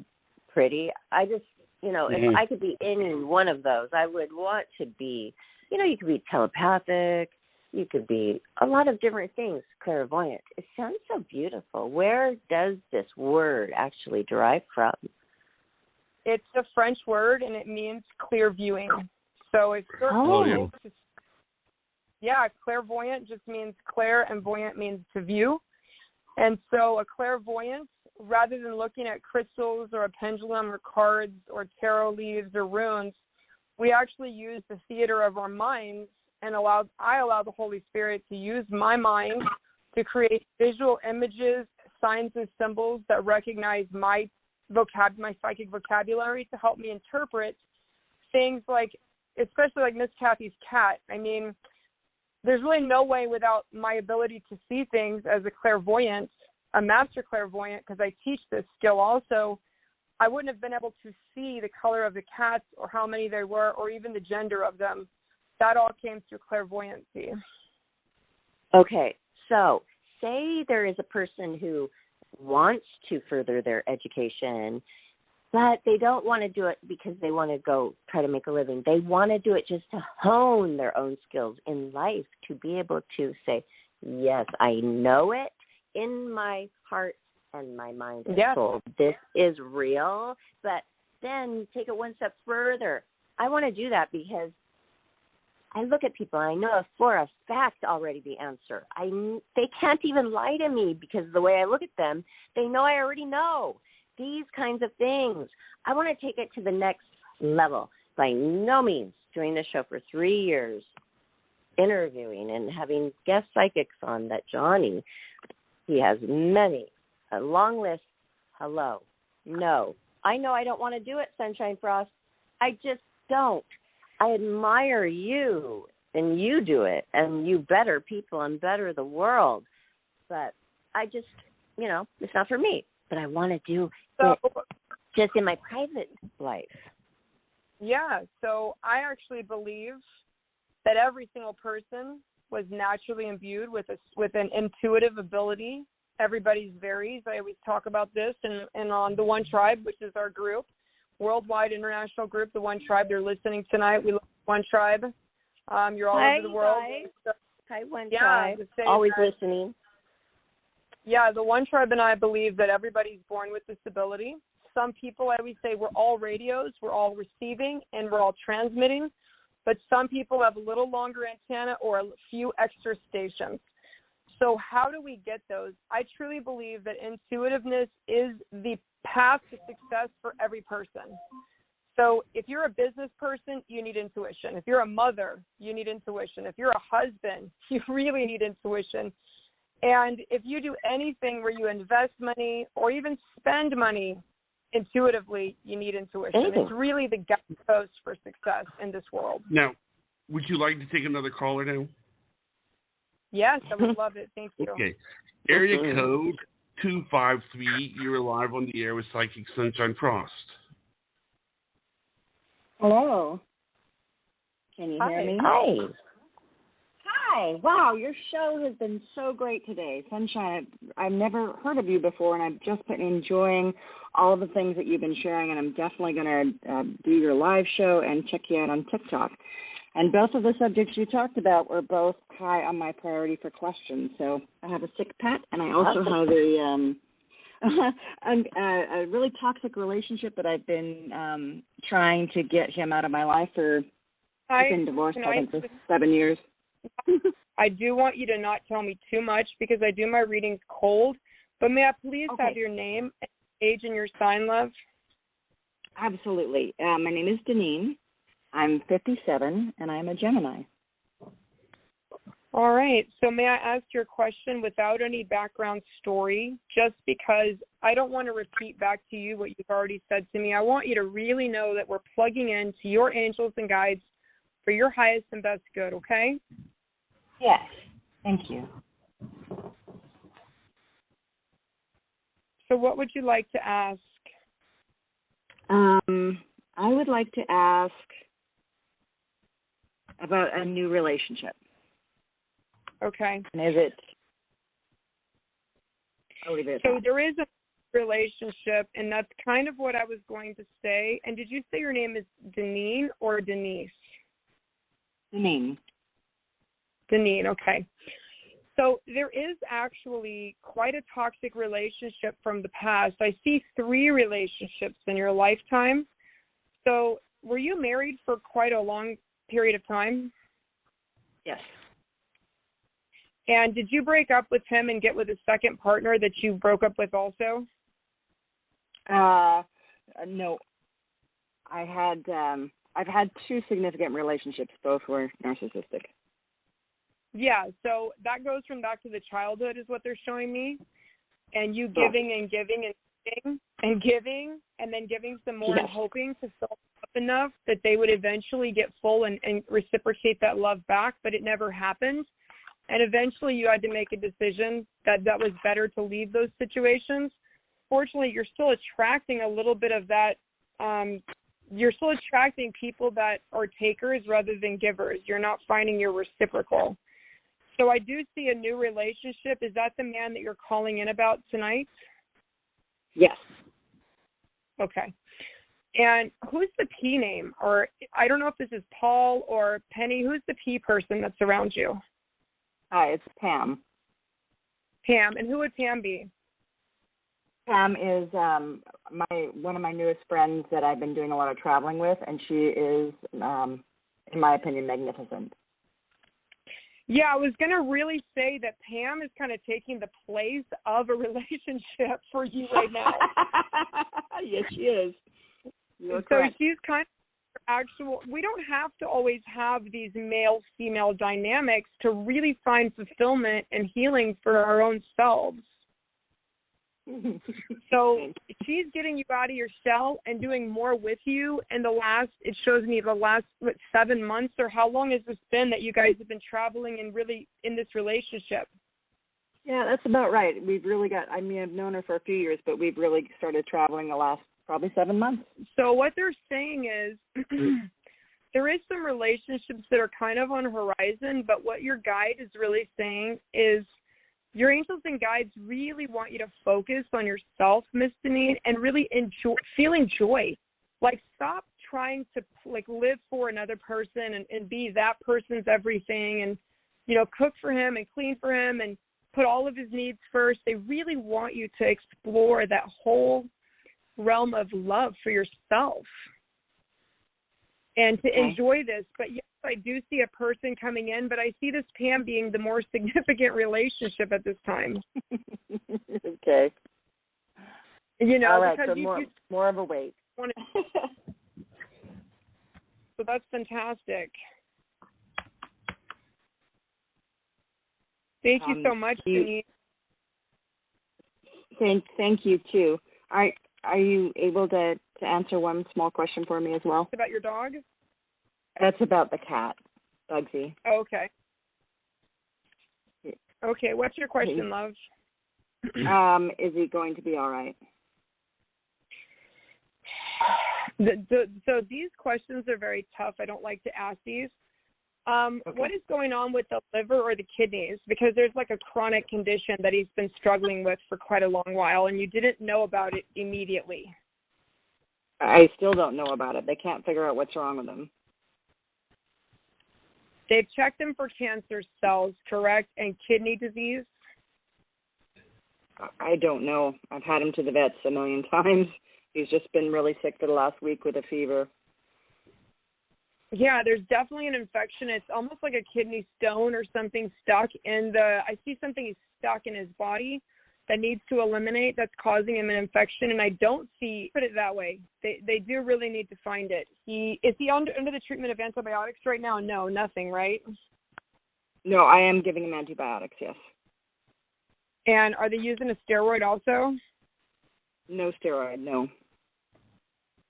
Speaker 3: pretty? I just, if I could be any one of those, I would want to be, you could be telepathic. You could be a lot of different things, clairvoyant. It sounds so beautiful. Where does this word actually derive from?
Speaker 4: It's a French word, and it means clear viewing. So it's clairvoyant just means clair, and voyant means to view. And so a clairvoyant, rather than looking at crystals or a pendulum or cards or tarot leaves or runes, we actually use the theater of our minds, and I allow the Holy Spirit to use my mind to create visual images, signs, and symbols that recognize my psychic vocabulary to help me interpret things like, especially like Miss Kathy's cat. I mean, there's really no way without my ability to see things as a clairvoyant, a master clairvoyant, because I teach this skill also, I wouldn't have been able to see the color of the cats or how many there were or even the gender of them. That all came through clairvoyancy. Okay,
Speaker 3: so say there is a person who wants to further their education, but they don't want to do it because they want to go try to make a living. They want to do it just to hone their own skills in life, to be able to say, yes, I know it in my heart and my mind and soul. This is real, but then take it one step further. I want to do that because I look at people and I know for a fact already the answer. They can't even lie to me because the way I look at them, they know I already know these kinds of things. I want to take it to the next level. By no means doing this show for 3 years, interviewing and having guest psychics on that Johnny, he has many, a long list. Hello. No. I know I don't want to do it, Sunshine Frost. I just don't. I admire you, and you do it, and you better people and better the world. But I just, it's not for me. But I want to do it just in my private life.
Speaker 4: Yeah, so I actually believe that every single person was naturally imbued with an intuitive ability. Everybody's varies. I always talk about this, and on the One Tribe, which is our group, worldwide international group, the One Tribe. They're listening tonight. We love One Tribe. You're all over the world.
Speaker 3: So, hi, One Tribe. Always listening.
Speaker 4: Yeah, the One Tribe and I believe that everybody's born with this ability. Some people, I always say, we're all radios, we're all receiving, and we're all transmitting. But some people have a little longer antenna or a few extra stations. So how do we get those? I truly believe that intuitiveness is the path to success for every person. So if you're a business person, you need intuition. If you're a mother, you need intuition. If you're a husband, you really need intuition. And if you do anything where you invest money or even spend money, intuitively, you need intuition. It's really the guidepost for success in this world.
Speaker 2: Now, would you like to take another caller now?
Speaker 4: Yes, I would love it. Thank you.
Speaker 2: Okay. Area code 253. You're live on the air with Psychic Sunshine Frost.
Speaker 7: Hello. Can you hear me?
Speaker 3: Hi.
Speaker 7: Hi. Wow, your show has been so great today. Sunshine, I've never heard of you before, and I've just been enjoying all of the things that you've been sharing, and I'm definitely going to do your live show and check you out on TikTok. And both of the subjects you talked about were both high on my priority for questions. So I have a sick pet, and I also have a really toxic relationship that I've been trying to get him out of my life for. I've been divorced, I think, for 7 years.
Speaker 4: I do want you to not tell me too much because I do my readings cold. But may I please have your name, age, and your sign, love?
Speaker 7: Absolutely. My name is Deneen. I'm 57, and I'm a Gemini.
Speaker 4: All right. So may I ask your question without any background story, just because I don't want to repeat back to you what you've already said to me. I want you to really know that we're plugging into your angels and guides for your highest and best good, okay?
Speaker 7: Yes. Thank you.
Speaker 4: So what would you like to ask?
Speaker 7: I would like to ask about a new relationship.
Speaker 4: Okay.
Speaker 7: And is it?
Speaker 4: So there is a relationship, and that's kind of what I was going to say. And did you say your name is Deneen or Denise?
Speaker 7: Deneen.
Speaker 4: Deneen, okay. So there is actually quite a toxic relationship from the past. I see 3 relationships in your lifetime. So were you married for quite a long period of time?
Speaker 7: Yes.
Speaker 4: And did you break up with him and get with a second partner that you broke up with also?
Speaker 7: No. I've had 2 significant relationships. Both were narcissistic.
Speaker 4: Yeah, so that goes from back to the childhood is what they're showing me. And you giving and giving and giving and giving and then giving some more and hoping to fill up enough that they would eventually get full and reciprocate that love back, but it never happened. And eventually you had to make a decision that was better to leave those situations. Fortunately, you're still attracting a little bit of that. You're still attracting people that are takers rather than givers. You're not finding your reciprocal. So I do see a new relationship. Is that the man that you're calling in about tonight?
Speaker 7: Yes.
Speaker 4: Okay. And who's the P name? Or I don't know if this is Paul or Penny. Who's the P person that's around you?
Speaker 7: Hi, it's Pam.
Speaker 4: Pam. And who would Pam be?
Speaker 7: Pam is one of my newest friends that I've been doing a lot of traveling with, and she is, in my opinion, magnificent.
Speaker 4: Yeah, I was going to really say that Pam is kind of taking the place of a relationship for you right now.
Speaker 7: Yes, she is. You're
Speaker 4: so
Speaker 7: correct.
Speaker 4: She's kind of actual. We don't have to always have these male-female dynamics to really find fulfillment and healing for our own selves. So she's getting you out of your shell and doing more with you. And it shows me the last 7 months, or how long has this been that you guys have been traveling and really in this relationship?
Speaker 7: Yeah, that's about right. I've known her for a few years, but we've really started traveling the last probably 7 months.
Speaker 4: So what they're saying is there is some relationships that are kind of on the horizon, but what your guide is really saying is your angels and guides really want you to focus on yourself, Miss Deneen, and really feeling joy. Like, stop trying to live for another person and be that person's everything and, cook for him and clean for him and put all of his needs first. They really want you to explore that whole realm of love for yourself and to enjoy this. But yes, I do see a person coming in, but I see this Pam being the more significant relationship at this time.
Speaker 7: Okay. All right,
Speaker 4: because
Speaker 7: so more of a wait.
Speaker 4: So that's fantastic. Thank you so much, Denise.
Speaker 7: Thank you, too. All right. Are you able to answer one small question for me as well?
Speaker 4: About your dog?
Speaker 7: That's about the cat, Bugsy.
Speaker 4: Oh, okay. Okay, what's your question, love?
Speaker 7: Is he going to be all right?
Speaker 4: So these questions are very tough. I don't like to ask these. What is going on with the liver or the kidneys? Because there's like a chronic condition that he's been struggling with for quite a long while, and you didn't know about it immediately.
Speaker 7: I still don't know about it. They can't figure out what's wrong with him.
Speaker 4: They've checked him for cancer cells, correct, and kidney disease?
Speaker 7: I don't know. I've had him to the vets a million times. He's just been really sick for the last week with a fever.
Speaker 4: Yeah, there's definitely an infection. It's almost like a kidney stone or something stuck in I see something stuck in his body that needs to eliminate that's causing him an infection, and I don't put it that way. They do really need to find it. Is he under the treatment of antibiotics right now? No, nothing, right?
Speaker 7: No, I am giving him antibiotics, yes.
Speaker 4: And are they using a steroid also?
Speaker 7: No steroid, no.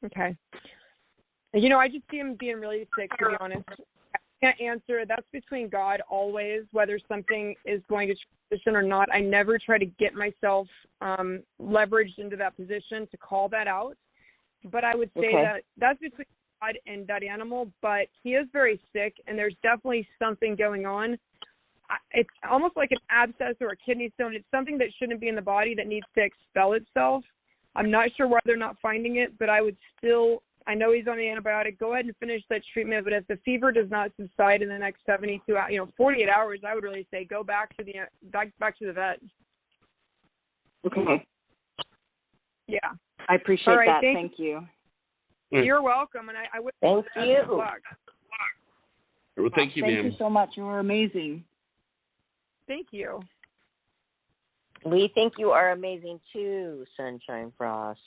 Speaker 4: Okay. You know, I just see him being really sick, to be honest. I can't answer. That's between God always, whether something is going to transition or not. I never try to get myself leveraged into that position to call that out. But I would say that that's between God and that animal. But he is very sick, and there's definitely something going on. It's almost like an abscess or a kidney stone. It's something that shouldn't be in the body that needs to expel itself. I'm not sure why they're not finding it, but I would still, I know he's on the antibiotic. Go ahead and finish that treatment. But if the fever does not subside in the next 72 hours, 48 hours, I would really say go back to the vet.
Speaker 7: Okay.
Speaker 4: Yeah.
Speaker 7: I appreciate that.
Speaker 4: Thank
Speaker 7: Thank you.
Speaker 4: You're welcome, and I wish
Speaker 3: Thank you.
Speaker 4: good luck.
Speaker 2: Well, thank you, ma'am.
Speaker 7: Thank you so much. You're amazing.
Speaker 4: Thank you.
Speaker 3: We think you are amazing too, Sunshine Frost.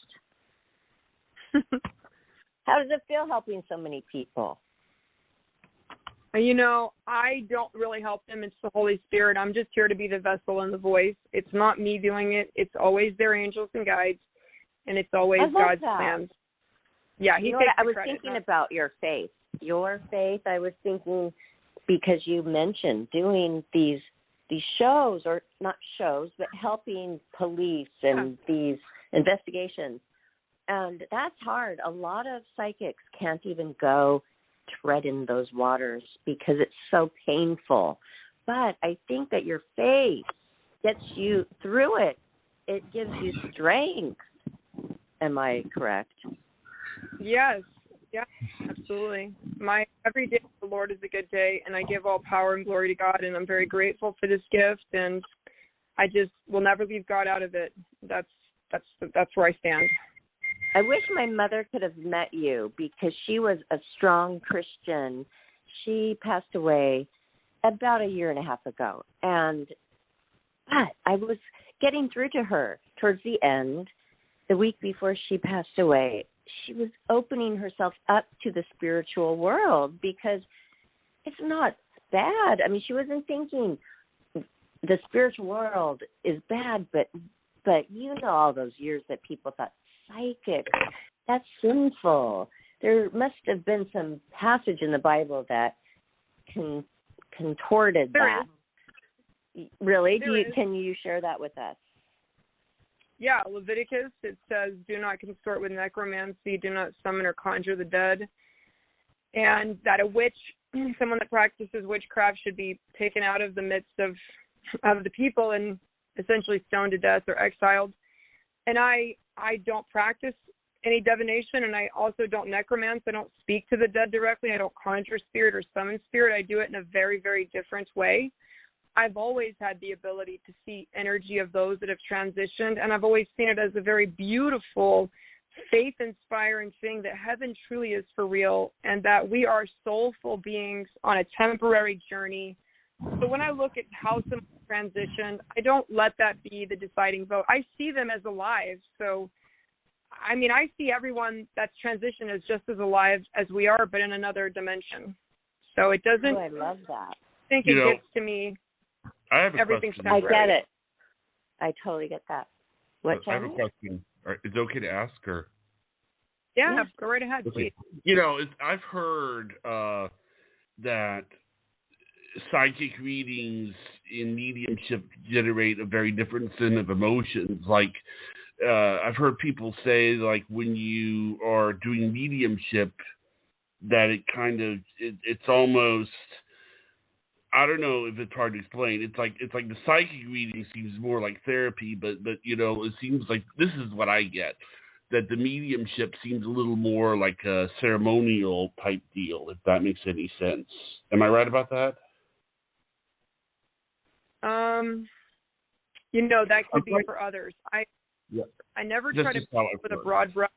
Speaker 3: How does it feel helping so many people?
Speaker 4: You know, I don't really help them. It's the Holy Spirit. I'm just here to be the vessel and the voice. It's not me doing it. It's always their angels and guides, and it's always God's plans. Yeah,
Speaker 3: I was thinking about your faith. Your faith, I was thinking, because you mentioned doing these shows, or not shows, but helping police and these investigations. And that's hard. A lot of psychics can't even go tread in those waters because it's so painful. But I think that your faith gets you through it. It gives you strength. Am I correct?
Speaker 4: Yes. Yeah, absolutely. Every day of the Lord is a good day, and I give all power and glory to God, and I'm very grateful for this gift, and I just will never leave God out of it. That's where I stand.
Speaker 3: I wish my mother could have met you because she was a strong Christian. She passed away about a year and a half ago, but I was getting through to her towards the end, the week before she passed away. She was opening herself up to the spiritual world because it's not bad. I mean, she wasn't thinking the spiritual world is bad, but you know all those years that people thought psychic, that's sinful. There must have been some passage in the Bible that contorted that. Really? Can you share that with us?
Speaker 4: Yeah, Leviticus, it says, do not consort with necromancy, do not summon or conjure the dead, and that a witch, someone that practices witchcraft, should be taken out of the midst of the people and essentially stoned to death or exiled. And I don't practice any divination, and I also don't necromance. I don't speak to the dead directly. I don't conjure spirit or summon spirit. I do it in a very, very different way. I've always had the ability to see energy of those that have transitioned, and I've always seen it as a very beautiful, faith-inspiring thing that heaven truly is for real and that we are soulful beings on a temporary journey. So when I look at how someone transitioned, I don't let that be the deciding vote. I see them as alive. So, I mean, I see everyone that's transitioned as just as alive as we are, but in another dimension. So it doesn't
Speaker 3: I love that.
Speaker 4: think it gets to me.
Speaker 2: I have a
Speaker 4: Everything's
Speaker 2: question.
Speaker 3: I get it. I totally get that. What,
Speaker 2: I have a question. Is it okay to ask her?
Speaker 4: Yeah, go right ahead,
Speaker 2: Okay.
Speaker 4: please.
Speaker 2: I've heard that psychic readings in mediumship generate a very different set of emotions. Like, I've heard people say, like, when you are doing mediumship, that it kind of, it's almost, I don't know if it's hard to explain. It's like the psychic reading seems more like therapy, but it seems like, this is what I get, that the mediumship seems a little more like a ceremonial type deal, if that makes any sense. Am I right about that?
Speaker 4: That could be for others. I never try to paint with a broad brush.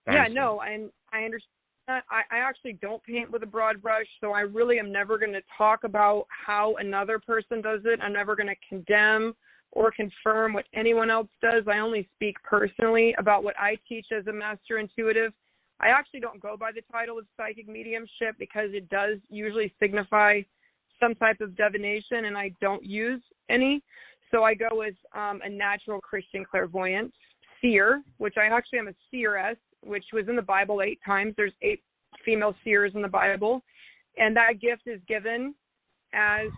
Speaker 4: Yeah, no, and I understand that. I actually don't paint with a broad brush, so I really am never going to talk about how another person does it. I'm never going to condemn or confirm what anyone else does. I only speak personally about what I teach as a master intuitive. I actually don't go by the title of psychic mediumship because it does usually signify some type of divination, and I don't use any. So I go with a natural Christian clairvoyant, seer, which I actually am a seeress, which was in the Bible 8 times. There's 8 female seers in the Bible. And that gift is given as,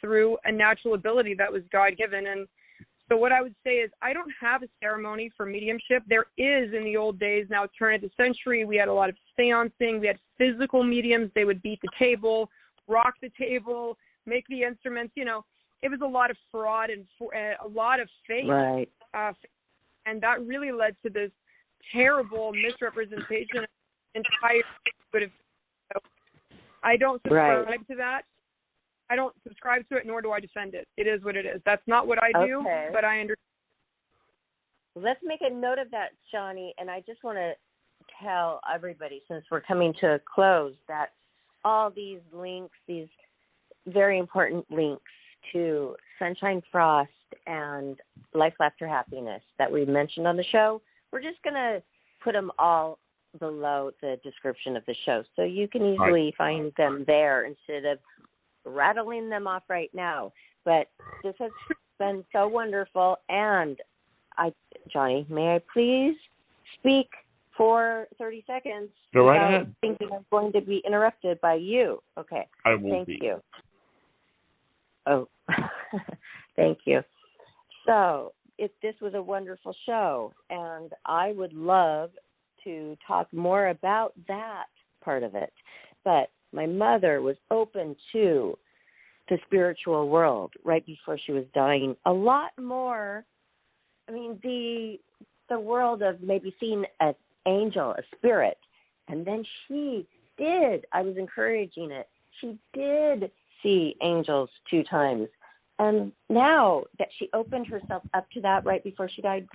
Speaker 4: through a natural ability that was God-given. And so what I would say is I don't have a ceremony for mediumship. There is in the old days. Now, turn of the century, we had a lot of seancing. We had physical mediums. They would beat the table, rock the table, make the instruments. It was a lot of fraud and a lot of fake.
Speaker 3: Right.
Speaker 4: And that really led to this terrible misrepresentation of the entire intuitive. So I don't subscribe to that. I don't subscribe to it, nor do I defend it. It is what it is. That's not what I do, but I understand.
Speaker 3: Let's make a note of that, Shawnee, and I just want to tell everybody, since we're coming to a close, that all these links, these very important links to Sunshine Frost and Life After Happiness that we mentioned on the show, we're just going to put them all below the description of the show. So you can easily find them there instead of rattling them off right now. But this has been so wonderful. And Johnny, may I please speak for 30 seconds?
Speaker 2: Go right ahead.
Speaker 3: Thinking I'm going to be interrupted by you. Okay.
Speaker 2: I won't be.
Speaker 3: Thank you. Oh, thank you. So this was a wonderful show, and I would love to talk more about that part of it. But my mother was open to the spiritual world right before she was dying. A lot more. I mean, the world of maybe seeing an angel, a spirit. And then she did. I was encouraging it. She did see angels 2 times. And now that she opened herself up to that right before she died,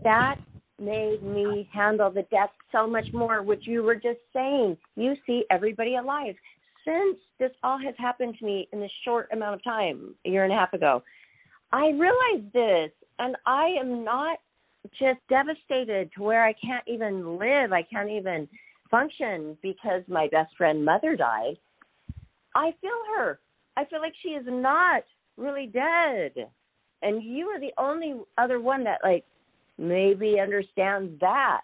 Speaker 3: that made me handle the death so much more, which you were just saying. You see everybody alive. Since this all has happened to me in this short amount of time, a year and a half ago, I realized this, and I am not just devastated to where I can't even live. I can't even function because my best friend mother died. I feel her. I feel like she is not really dead. And you are the only other one that, maybe understands that.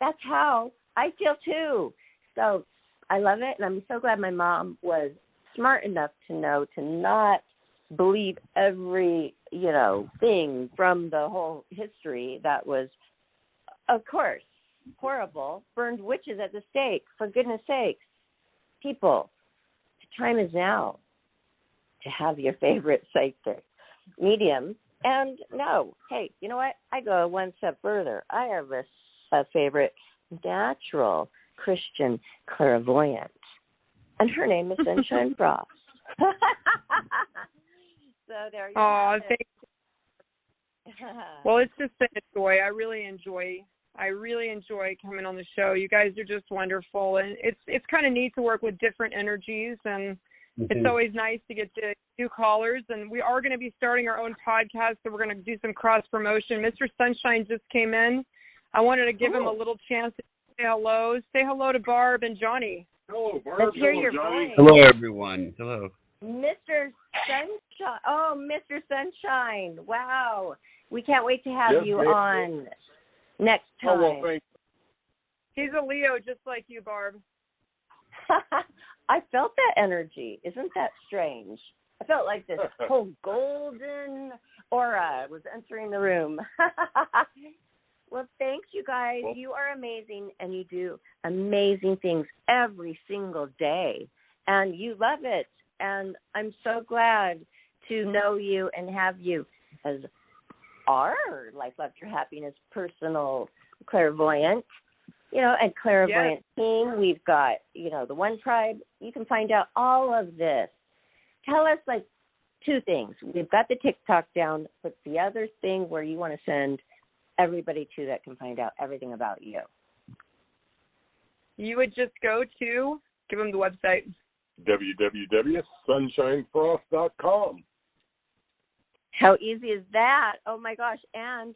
Speaker 3: That's how I feel, too. So I love it, and I'm so glad my mom was smart enough to know to not believe every, thing from the whole history that was, of course, horrible. Burned witches at the stake, for goodness sakes. People, the time is now to have your favorite psychic medium. And no, hey, you know what? I go one step further. I have a favorite natural Christian clairvoyant, and her name is Sunshine Frost. So there you go.
Speaker 4: Thank you. Well, it's just been a joy. I really enjoy coming on the show. You guys are just wonderful, and it's kind of neat to work with different energies, and it's always nice to get to new callers. And we are going to be starting our own podcast, so we're going to do some cross promotion. Mr. Sunshine just came in. I wanted to give him a little chance to say hello. Say hello to Barb and Johnny.
Speaker 2: Hello, Barb.
Speaker 3: Let's hear your voice.
Speaker 2: Hello, everyone. Hello.
Speaker 3: Mr. Sunshine. Oh, Mr. Sunshine. Wow. We can't wait to have you on next time.
Speaker 8: Oh, well, thank you.
Speaker 4: He's a Leo, just like you, Barb.
Speaker 3: I felt that energy. Isn't that strange? I felt like this whole golden aura was entering the room. Well, thanks, you guys. You are amazing, and you do amazing things every single day, and you love it. And I'm so glad to know you and have you as our Life, Love, Your Happiness personal clairvoyant. And Clairvoyant team. We've got, the One Tribe. You can find out all of this. Tell us, two things. We've got the TikTok down, but the other thing where you want to send everybody to that can find out everything about you.
Speaker 4: You would just go to, give them the website.
Speaker 8: www.sunshinefrost.com.
Speaker 3: How easy is that? Oh, my gosh. And,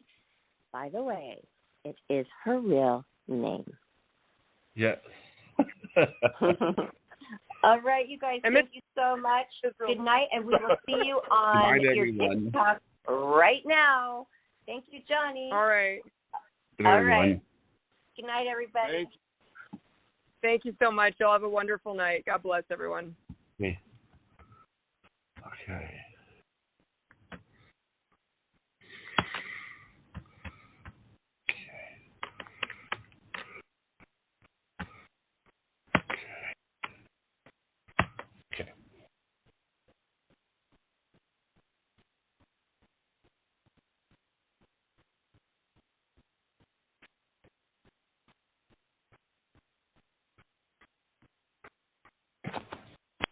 Speaker 3: by the way, it is her real name.
Speaker 2: Yes.
Speaker 3: All right, you guys, thank you so much. Good night, and we will see you on your TikTok right now. Thank you, Johnny.
Speaker 4: All right.
Speaker 3: All right. Good night, everybody.
Speaker 4: Thank you so much. Y'all have a wonderful night. God bless everyone.